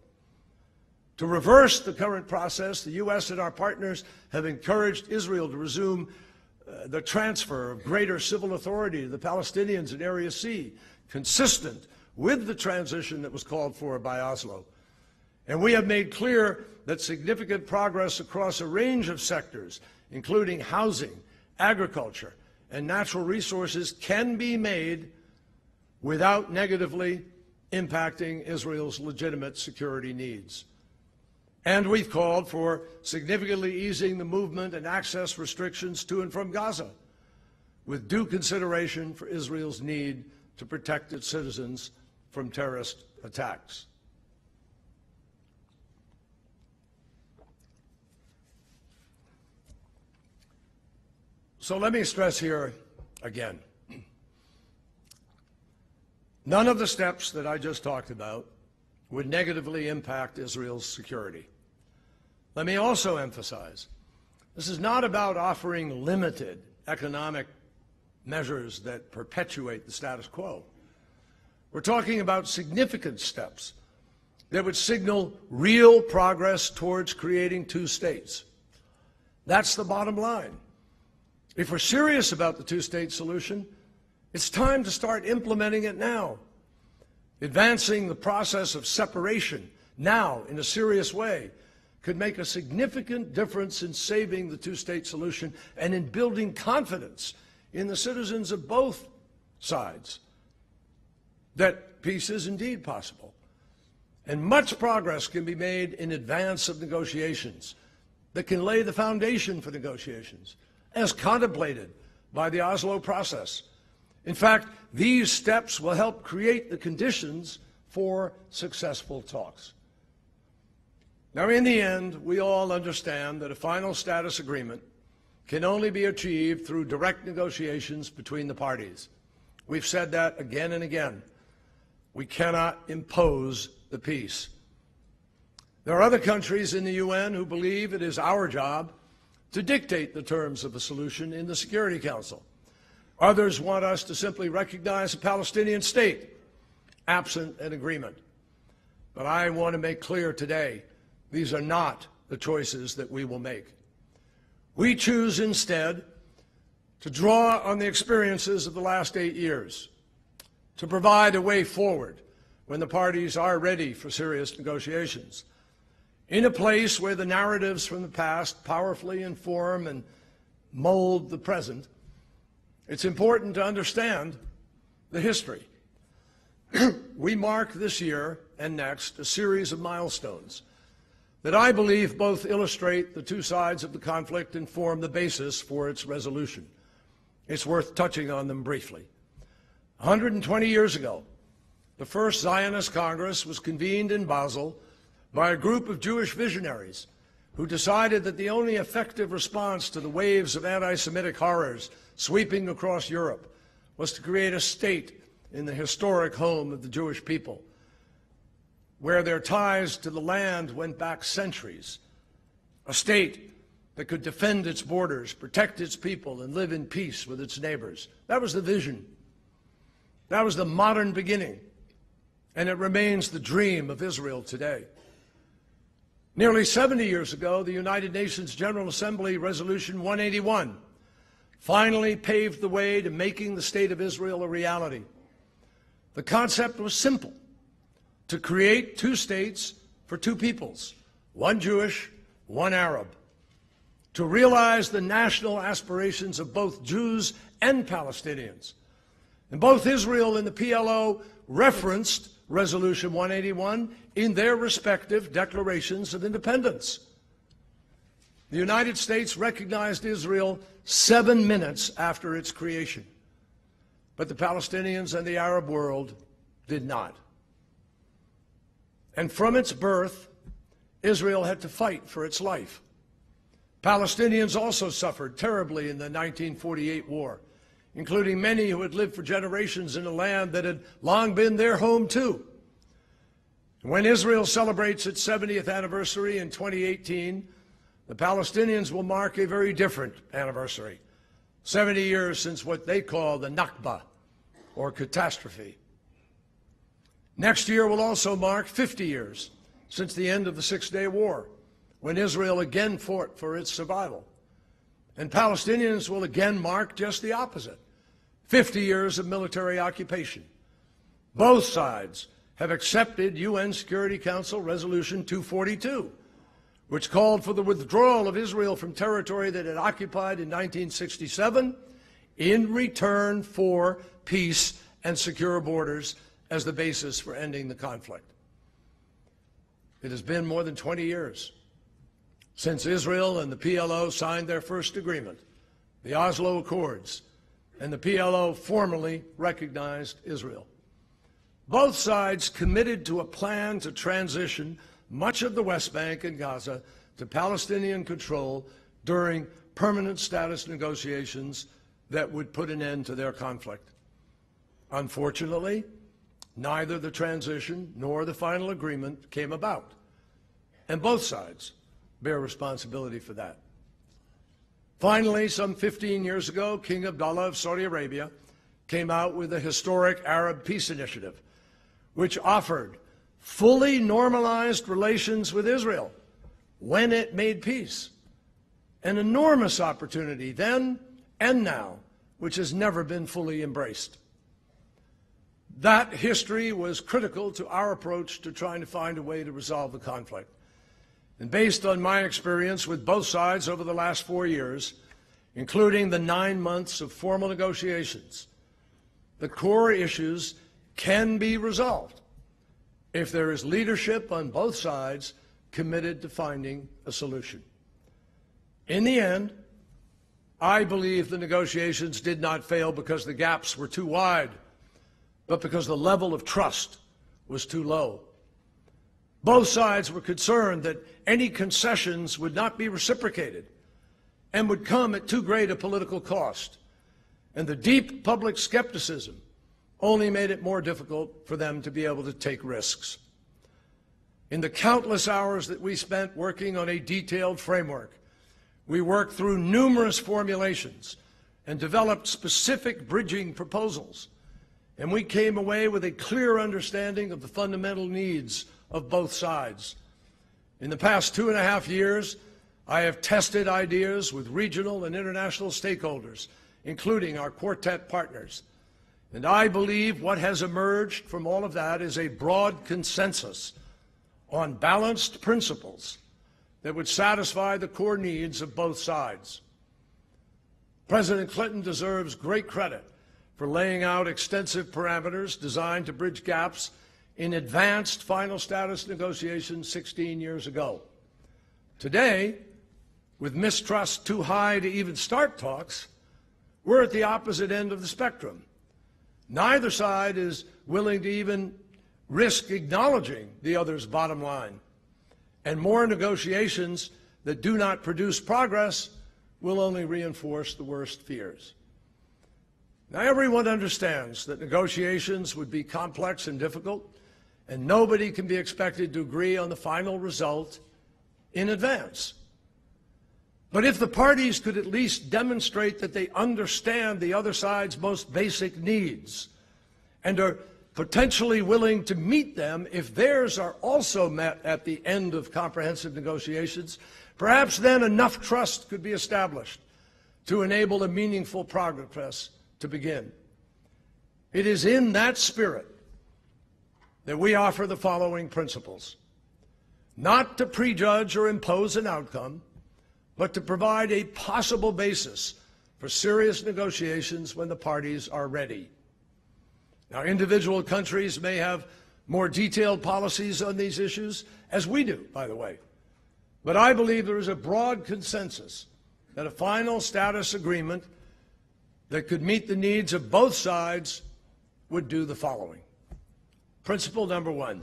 To reverse the current process, the U.S. and our partners have encouraged Israel to resume the transfer of greater civil authority to the Palestinians in Area C, consistent with the transition that was called for by Oslo. And we have made clear that significant progress across a range of sectors, including housing, agriculture, and natural resources, can be made without negatively impacting Israel's legitimate security needs. And we've called for significantly easing the movement and access restrictions to and from Gaza, with due consideration for Israel's need to protect its citizens from terrorist attacks. So let me stress here again, none of the steps that I just talked about would negatively impact Israel's security. Let me also emphasize, this is not about offering limited economic measures that perpetuate the status quo. We're talking about significant steps that would signal real progress towards creating two states. That's the bottom line. If we're serious about the two-state solution, it's time to start implementing it now. Advancing the process of separation now in a serious way could make a significant difference in saving the two-state solution and in building confidence in the citizens of both sides that peace is indeed possible. And much progress can be made in advance of negotiations that can lay the foundation for negotiations, as contemplated by the Oslo process. In fact, these steps will help create the conditions for successful talks. Now, in the end, we all understand that a final status agreement can only be achieved through direct negotiations between the parties. We've said that again and again. We cannot impose the peace. There are other countries in the UN who believe it is our job to dictate the terms of a solution in the Security Council. Others want us to simply recognize a Palestinian state, absent an agreement. But I want to make clear today, these are not the choices that we will make. We choose instead to draw on the experiences of the last 8 years, to provide a way forward when the parties are ready for serious negotiations, in a place where the narratives from the past powerfully inform and mold the present. It's important to understand the history. we mark this year and next a series of milestones that I believe both illustrate the two sides of the conflict and form the basis for its resolution. It's worth touching on them briefly. 120 years ago, the first Zionist Congress was convened in Basel by a group of Jewish visionaries who decided that the only effective response to the waves of anti-Semitic horrors sweeping across Europe was to create a state in the historic home of the Jewish people, where their ties to the land went back centuries, a state that could defend its borders, protect its people, and live in peace with its neighbors. That was the vision. That was the modern beginning, and it remains the dream of Israel today. Nearly 70 years ago, the United Nations General Assembly Resolution 181 finally paved the way to making the State of Israel a reality. The concept was simple: to create two states for two peoples, one Jewish, one Arab, to realize the national aspirations of both Jews and Palestinians. And both Israel and the PLO referenced Resolution 181 in their respective declarations of independence. The United States recognized Israel 7 minutes after its creation, but the Palestinians and the Arab world did not. And from its birth, Israel had to fight for its life. Palestinians also suffered terribly in the 1948 war, including many who had lived for generations in a land that had long been their home too. When Israel celebrates its 70th anniversary in 2018, the Palestinians will mark a very different anniversary, 70 years since what they call the Nakba, or catastrophe. Next year will also mark 50 years since the end of the Six-Day War, when Israel again fought for its survival. And Palestinians will again mark just the opposite, 50 years of military occupation. Both sides have accepted UN Security Council Resolution 242, which called for the withdrawal of Israel from territory that it occupied in 1967 in return for peace and secure borders as the basis for ending the conflict. It has been more than 20 years since Israel and the PLO signed their first agreement, the Oslo Accords, and the PLO formally recognized Israel. Both sides committed to a plan to transition much of the West Bank and Gaza to Palestinian control during permanent status negotiations that would put an end to their conflict. Unfortunately, neither the transition nor the final agreement came about, and both sides bear responsibility for that. Finally, some 15 years ago, King Abdullah of Saudi Arabia came out with a historic Arab peace initiative, which offered fully normalized relations with Israel when it made peace. An enormous opportunity then and now, which has never been fully embraced. That history was critical to our approach to trying to find a way to resolve the conflict. And based on my experience with both sides over the last 4 years, including the 9 months of formal negotiations, the core issues can be resolved if there is leadership on both sides committed to finding a solution. In the end, I believe the negotiations did not fail because the gaps were too wide, but because the level of trust was too low. Both sides were concerned that any concessions would not be reciprocated and would come at too great a political cost. And the deep public skepticism only made it more difficult for them to be able to take risks. In the countless hours that we spent working on a detailed framework, we worked through numerous formulations and developed specific bridging proposals. And we came away with a clear understanding of the fundamental needs of both sides. In the past 2.5 years, I have tested ideas with regional and international stakeholders, including our quartet partners. And I believe what has emerged from all of that is a broad consensus on balanced principles that would satisfy the core needs of both sides. President Clinton deserves great credit for laying out extensive parameters designed to bridge gaps in advanced final status negotiations 16 years ago. Today, with mistrust too high to even start talks, we're at the opposite end of the spectrum. Neither side is willing to even risk acknowledging the other's bottom line. And more negotiations that do not produce progress will only reinforce the worst fears. Now, everyone understands that negotiations would be complex and difficult, and nobody can be expected to agree on the final result in advance. But if the parties could at least demonstrate that they understand the other side's most basic needs and are potentially willing to meet them if theirs are also met at the end of comprehensive negotiations, perhaps then enough trust could be established to enable a meaningful progress to begin. It is in that spirit that we offer the following principles: not to prejudge or impose an outcome, but to provide a possible basis for serious negotiations when the parties are ready. Now, individual countries may have more detailed policies on these issues, as we do, by the way. But I believe there is a broad consensus that a final status agreement that could meet the needs of both sides would do the following. Principle number one: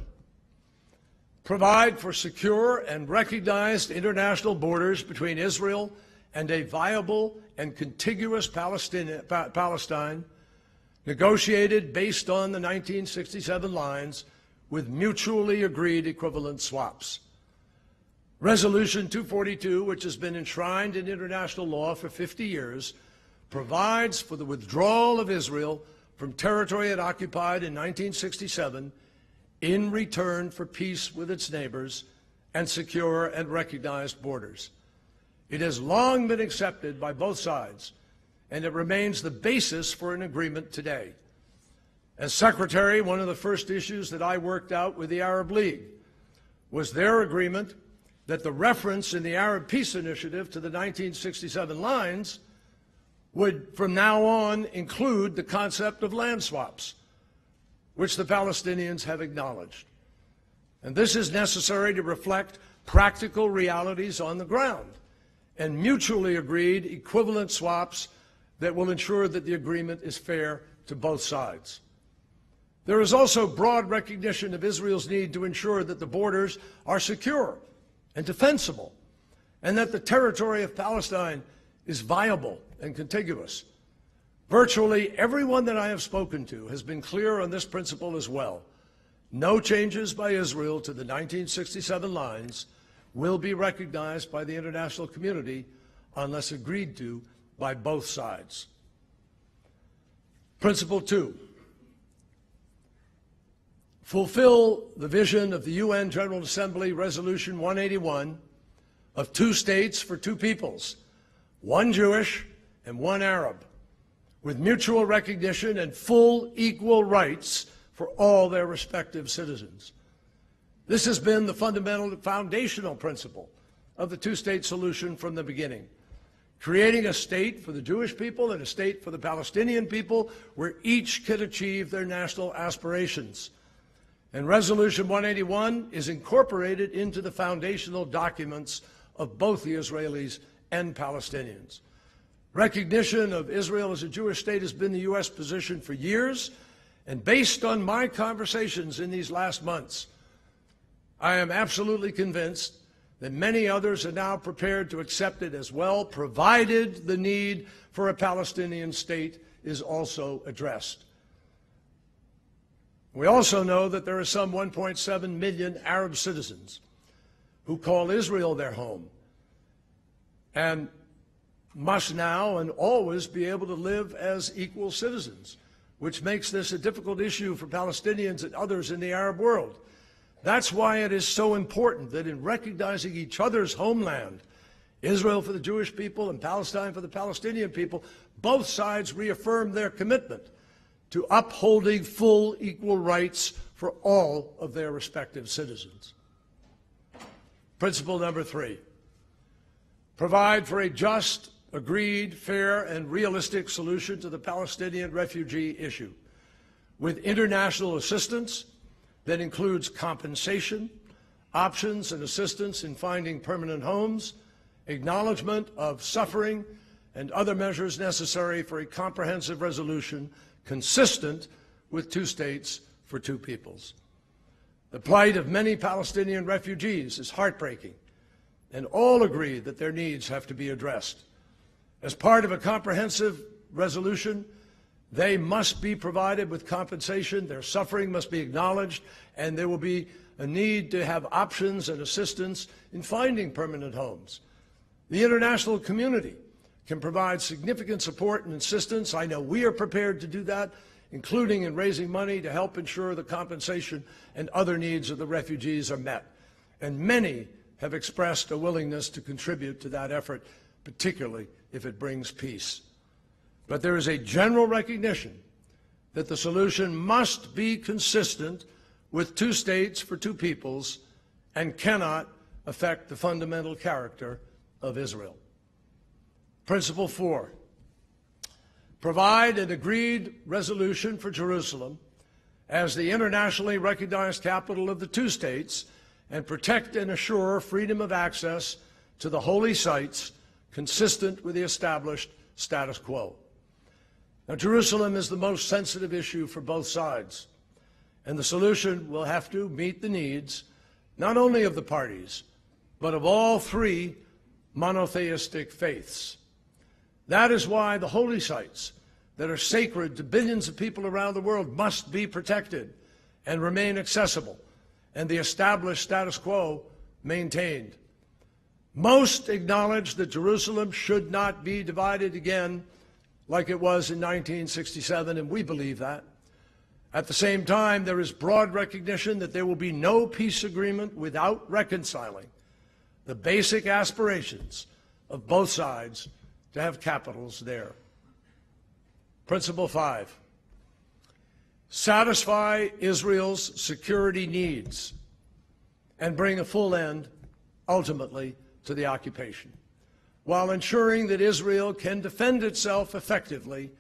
provide for secure and recognized international borders between Israel and a viable and contiguous Palestine, negotiated based on the 1967 lines with mutually agreed equivalent swaps. Resolution 242, which has been enshrined in international law for 50 years, provides for the withdrawal of Israel from territory it occupied in 1967 in return for peace with its neighbors and secure and recognized borders. It has long been accepted by both sides, and it remains the basis for an agreement today. As Secretary, one of the first issues that I worked out with the Arab League was their agreement that the reference in the Arab Peace Initiative to the 1967 lines would from now on include the concept of land swaps, which the Palestinians have acknowledged. And this is necessary to reflect practical realities on the ground and mutually agreed equivalent swaps that will ensure that the agreement is fair to both sides. There is also broad recognition of Israel's need to ensure that the borders are secure and defensible, and that the territory of Palestine is viable and contiguous. Virtually everyone that I have spoken to has been clear on this principle as well. No changes by Israel to the 1967 lines will be recognized by the international community unless agreed to by both sides. Principle 2, fulfill the vision of the UN General Assembly Resolution 181 of 2 states for 2 peoples, one Jewish and one Arab, with mutual recognition and full equal rights for all their respective citizens. This has been the fundamental foundational principle of the 2-state solution from the beginning, creating a state for the Jewish people and a state for the Palestinian people where each can achieve their national aspirations. And Resolution 181 is incorporated into the foundational documents of both the Israelis and Palestinians. Recognition of Israel as a Jewish state has been the U.S. position for years, and based on my conversations in these last months, I am absolutely convinced that many others are now prepared to accept it as well, provided the need for a Palestinian state is also addressed. We also know that there are some 1.7 million Arab citizens who call Israel their home and must now and always be able to live as equal citizens, which makes this a difficult issue for Palestinians and others in the Arab world. That's why it is so important that in recognizing each other's homeland, Israel for the Jewish people and Palestine for the Palestinian people, both sides reaffirm their commitment to upholding full equal rights for all of their respective citizens. Principle number 3, provide for a just agreed, fair, and realistic solution to the Palestinian refugee issue, with international assistance that includes compensation, options and assistance in finding permanent homes, acknowledgement of suffering, and other measures necessary for a comprehensive resolution consistent with two states for two peoples. The plight of many Palestinian refugees is heartbreaking, and all agree that their needs have to be addressed. As part of a comprehensive resolution, they must be provided with compensation, their suffering must be acknowledged, and there will be a need to have options and assistance in finding permanent homes. The international community can provide significant support and assistance. I know we are prepared to do that, including in raising money to help ensure the compensation and other needs of the refugees are met. And many have expressed a willingness to contribute to that effort, particularly if it brings peace. But there is a general recognition that the solution must be consistent with two states for two peoples and cannot affect the fundamental character of Israel. Principle 4, provide an agreed resolution for Jerusalem as the internationally recognized capital of the two states and protect and assure freedom of access to the holy sites consistent with the established status quo. Now, Jerusalem is the most sensitive issue for both sides, and the solution will have to meet the needs not only of the parties, but of all three monotheistic faiths. That is why the holy sites that are sacred to billions of people around the world must be protected and remain accessible, and the established status quo maintained. Most acknowledge that Jerusalem should not be divided again like it was in 1967, and we believe that. At the same time, there is broad recognition that there will be no peace agreement without reconciling the basic aspirations of both sides to have capitals there. Principle 5, satisfy Israel's security needs and bring a full end, ultimately, to the occupation, while ensuring that Israel can defend itself effectively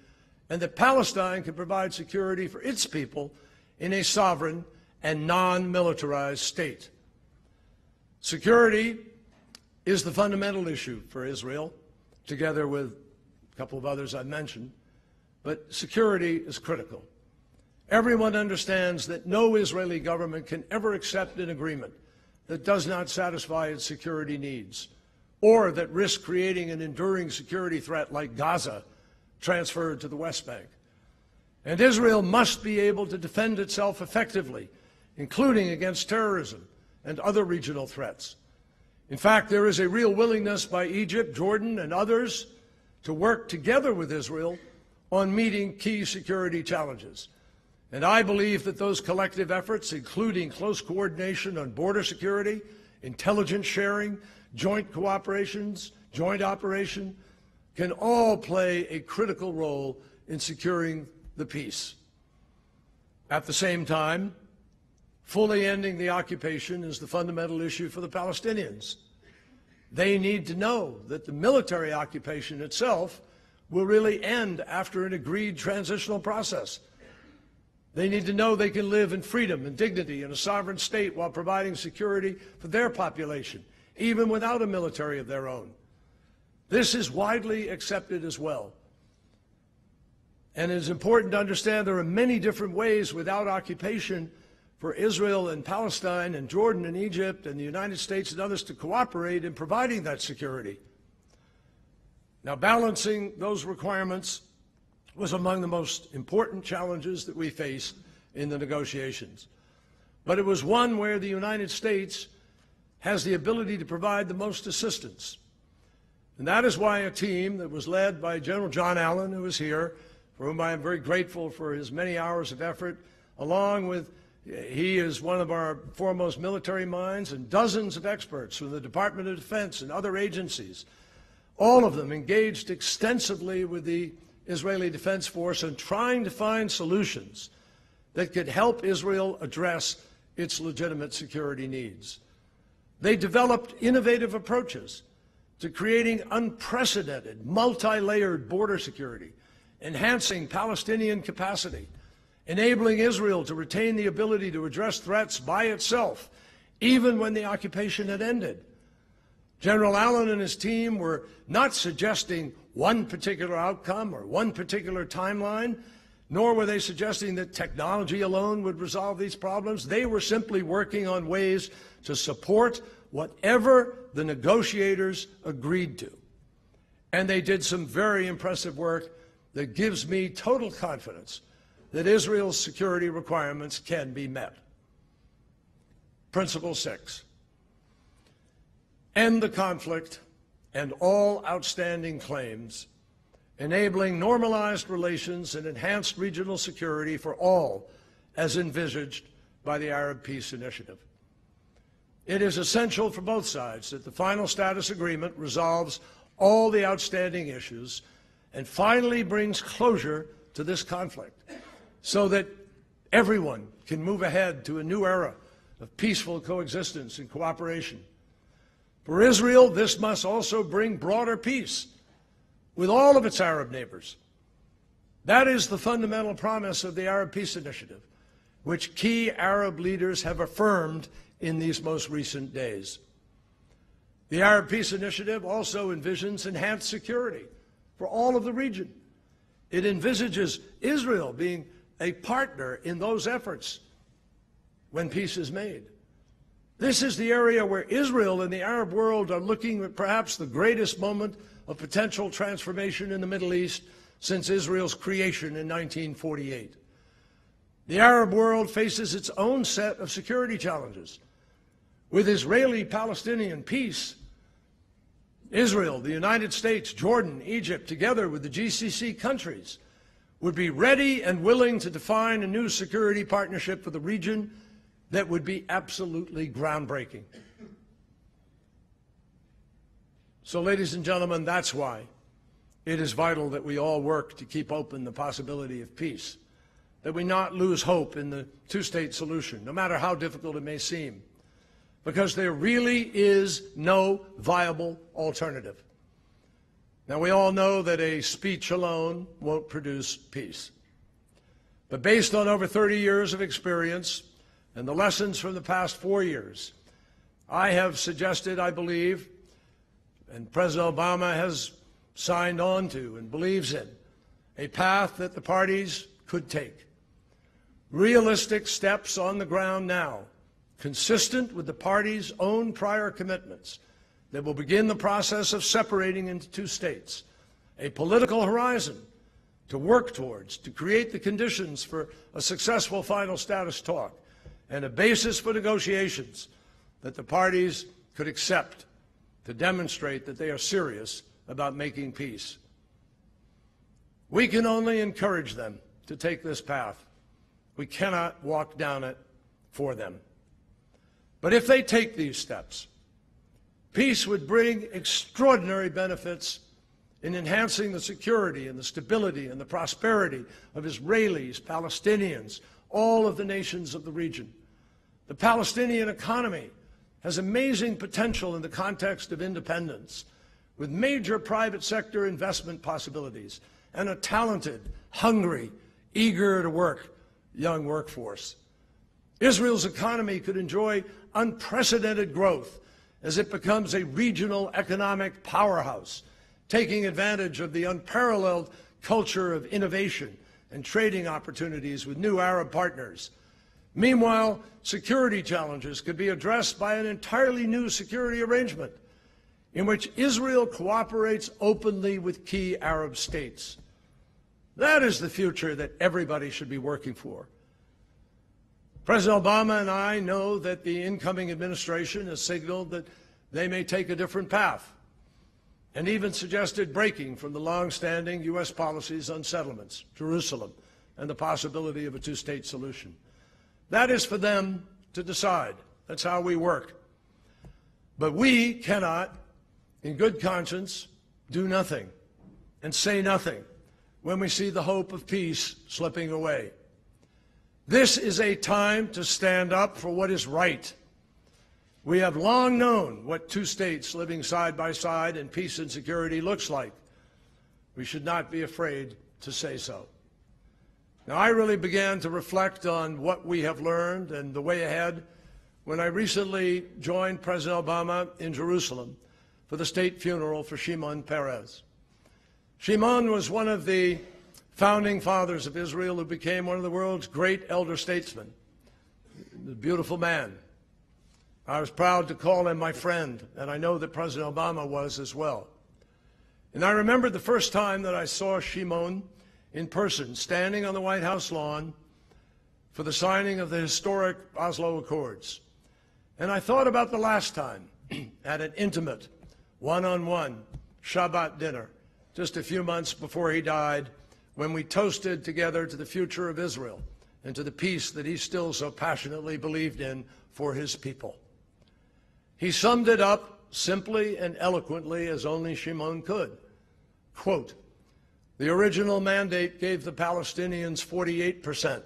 and that Palestine can provide security for its people in a sovereign and non-militarized state. Security is the fundamental issue for Israel, together with a couple of others I mentioned, but security is critical. Everyone understands that no Israeli government can ever accept an agreement that does not satisfy its security needs, or that risks creating an enduring security threat like Gaza transferred to the West Bank. And Israel must be able to defend itself effectively, including against terrorism and other regional threats. In fact, there is a real willingness by Egypt, Jordan, and others to work together with Israel on meeting key security challenges. And I believe that those collective efforts, including close coordination on border security, intelligence sharing, joint cooperations, joint operation, can all play a critical role in securing the peace. At the same time, fully ending the occupation is the fundamental issue for the Palestinians. They need to know that the military occupation itself will really end after an agreed transitional process. They need to know they can live in freedom and dignity in a sovereign state while providing security for their population, even without a military of their own. This is widely accepted as well. And it is important to understand there are many different ways without occupation for Israel and Palestine and Jordan and Egypt and the United States and others to cooperate in providing that security. Now, balancing those requirements was among the most important challenges that we faced in the negotiations. But it was one where the United States has the ability to provide the most assistance. And that is why a team that was led by General John Allen, who is here, for whom I am very grateful for his many hours of effort, along with, he is one of our foremost military minds, and dozens of experts from the Department of Defense and other agencies, all of them engaged extensively with the Israeli Defense Force in trying to find solutions that could help Israel address its legitimate security needs. They developed innovative approaches to creating unprecedented, multi-layered border security, enhancing Palestinian capacity, enabling Israel to retain the ability to address threats by itself, even when the occupation had ended. General Allen and his team were not suggesting one particular outcome or one particular timeline, nor were they suggesting that technology alone would resolve these problems. They were simply working on ways to support whatever the negotiators agreed to. And they did some very impressive work that gives me total confidence that Israel's security requirements can be met. Principle 6. End the conflict and all outstanding claims, enabling normalized relations and enhanced regional security for all, as envisaged by the Arab Peace Initiative. It is essential for both sides that the final status agreement resolves all the outstanding issues and finally brings closure to this conflict so that everyone can move ahead to a new era of peaceful coexistence and cooperation. For Israel, this must also bring broader peace with all of its Arab neighbors. That is the fundamental promise of the Arab Peace Initiative, which key Arab leaders have affirmed in these most recent days. The Arab Peace Initiative also envisions enhanced security for all of the region. It envisages Israel being a partner in those efforts when peace is made. This is the area where Israel and the Arab world are looking at perhaps the greatest moment of potential transformation in the Middle East since Israel's creation in 1948. The Arab world faces its own set of security challenges. With Israeli-Palestinian peace, Israel, the United States, Jordan, Egypt, together with the GCC countries, would be ready and willing to define a new security partnership for the region that would be absolutely groundbreaking. So, ladies and gentlemen, that's why it is vital that we all work to keep open the possibility of peace, that we not lose hope in the two-state solution, no matter how difficult it may seem, because there really is no viable alternative. Now, we all know that a speech alone won't produce peace. But based on over 30 years of experience and the lessons from the past 4 years, I have suggested, I believe, and President Obama has signed on to and believes in, a path that the parties could take. Realistic steps on the ground now, consistent with the parties' own prior commitments, that will begin the process of separating into two states, a political horizon to work towards, to create the conditions for a successful final status talk, and a basis for negotiations that the parties could accept to demonstrate that they are serious about making peace. We can only encourage them to take this path. We cannot walk down it for them. But if they take these steps, peace would bring extraordinary benefits in enhancing the security and the stability and the prosperity of Israelis, Palestinians, all of the nations of the region. The Palestinian economy has amazing potential in the context of independence, with major private sector investment possibilities and a talented, hungry, eager to work young workforce. Israel's economy could enjoy unprecedented growth as it becomes a regional economic powerhouse, taking advantage of the unparalleled culture of innovation and trading opportunities with new Arab partners. Meanwhile, security challenges could be addressed by an entirely new security arrangement in which Israel cooperates openly with key Arab states. That is the future that everybody should be working for. President Obama and I know that the incoming administration has signaled that they may take a different path, and even suggested breaking from the long-standing U.S. policies on settlements, Jerusalem, and the possibility of a two-state solution. That is for them to decide. That's how we work. But we cannot, in good conscience, do nothing and say nothing when we see the hope of peace slipping away. This is a time to stand up for what is right. We have long known what two states living side by side in peace and security looks like. We should not be afraid to say so. Now, I really began to reflect on what we have learned and the way ahead when I recently joined President Obama in Jerusalem for the state funeral for Shimon Peres. Shimon was one of the founding fathers of Israel who became one of the world's great elder statesmen, a beautiful man. I was proud to call him my friend, and I know that President Obama was as well. And I remember the first time that I saw Shimon in person, standing on the White House lawn for the signing of the historic Oslo Accords. And I thought about the last time at an intimate, one-on-one Shabbat dinner, just a few months before he died, when we toasted together to the future of Israel and to the peace that he still so passionately believed in for his people. He summed it up simply and eloquently as only Shimon could. Quote, "The original mandate gave the Palestinians 48%.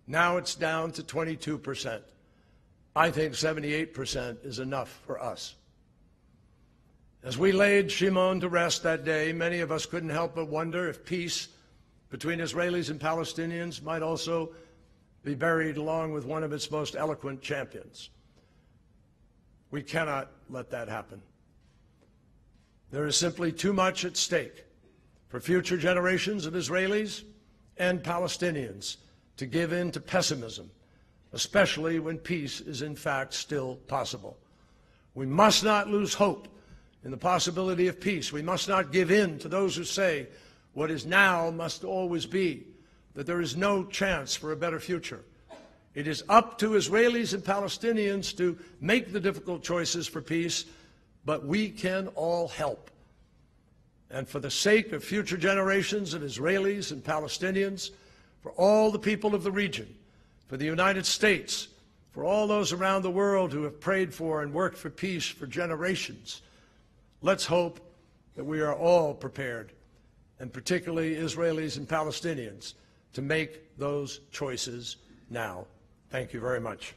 Now it's down to 22%. I think 78% is enough for us." As we laid Shimon to rest that day, many of us couldn't help but wonder if peace between Israelis and Palestinians might also be buried along with one of its most eloquent champions. We cannot let that happen. There is simply too much at stake for future generations of Israelis and Palestinians to give in to pessimism, especially when peace is in fact still possible. We must not lose hope in the possibility of peace. We must not give in to those who say what is now must always be, that there is no chance for a better future. It is up to Israelis and Palestinians to make the difficult choices for peace, but we can all help. And for the sake of future generations of Israelis and Palestinians, for all the people of the region, for the United States, for all those around the world who have prayed for and worked for peace for generations, let's hope that we are all prepared, and particularly Israelis and Palestinians, to make those choices now. Thank you very much.